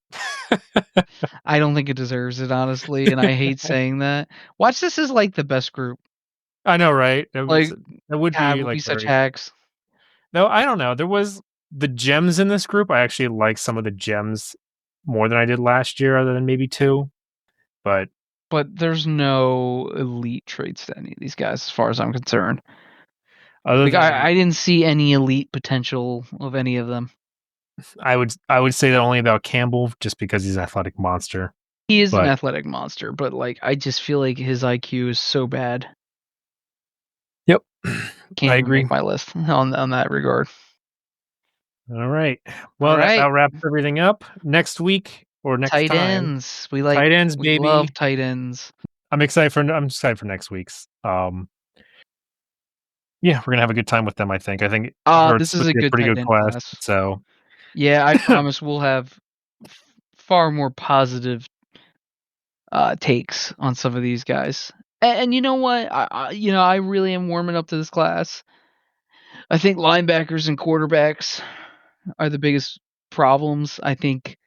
I don't think it deserves it, honestly, and I hate saying that. Watch This is like the best group. I know, right? Like, That would God, be would be like such very. hacks. No, I don't know. There was the gems in this group. I actually like some of the gems more than I did last year, other than maybe two. But But there's no elite traits to any of these guys, as far as I'm concerned. other Like, than I didn't see any elite potential of any of them. I would say that only about Campbell, just because he's an athletic monster. He is an But athletic monster, but like, I just feel like his IQ is so bad. yep, Can't I even agree. make my list on that regard. All right. All Well, that right, about wraps everything up. Next week or next tight time, ends. tight ends, We love baby. tight ends. I'm excited for next week's. Yeah, we're gonna have a good time with them. I think This Hurts is would a be a good pretty tight good end class. class. So Yeah, I promise we'll have far more positive takes on some of these guys. And you know what? I really am warming up to this class. I think linebackers and quarterbacks are the biggest problems. I think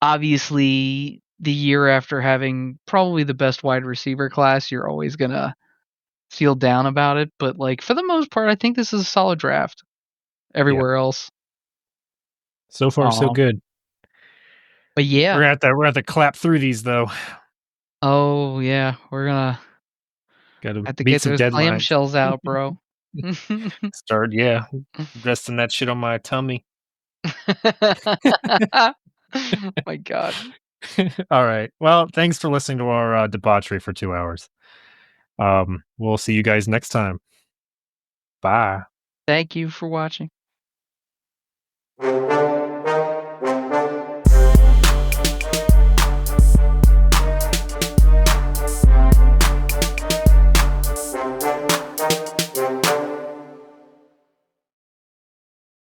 obviously the year after having probably the best wide receiver class, you're always gonna feel down about it. But like for the most part, I think this is a solid draft. yeah, Everywhere else, so far so um, good. but yeah. We're gonna have to clap through these though. Oh yeah, we're gonna Got to have to meet get some those deadlines. clamshells out, bro. Start, yeah, resting that shit on my tummy. My God. All right. Well, thanks for listening to our debauchery for 2 hours. We'll see you guys next time. Bye. Thank you for watching.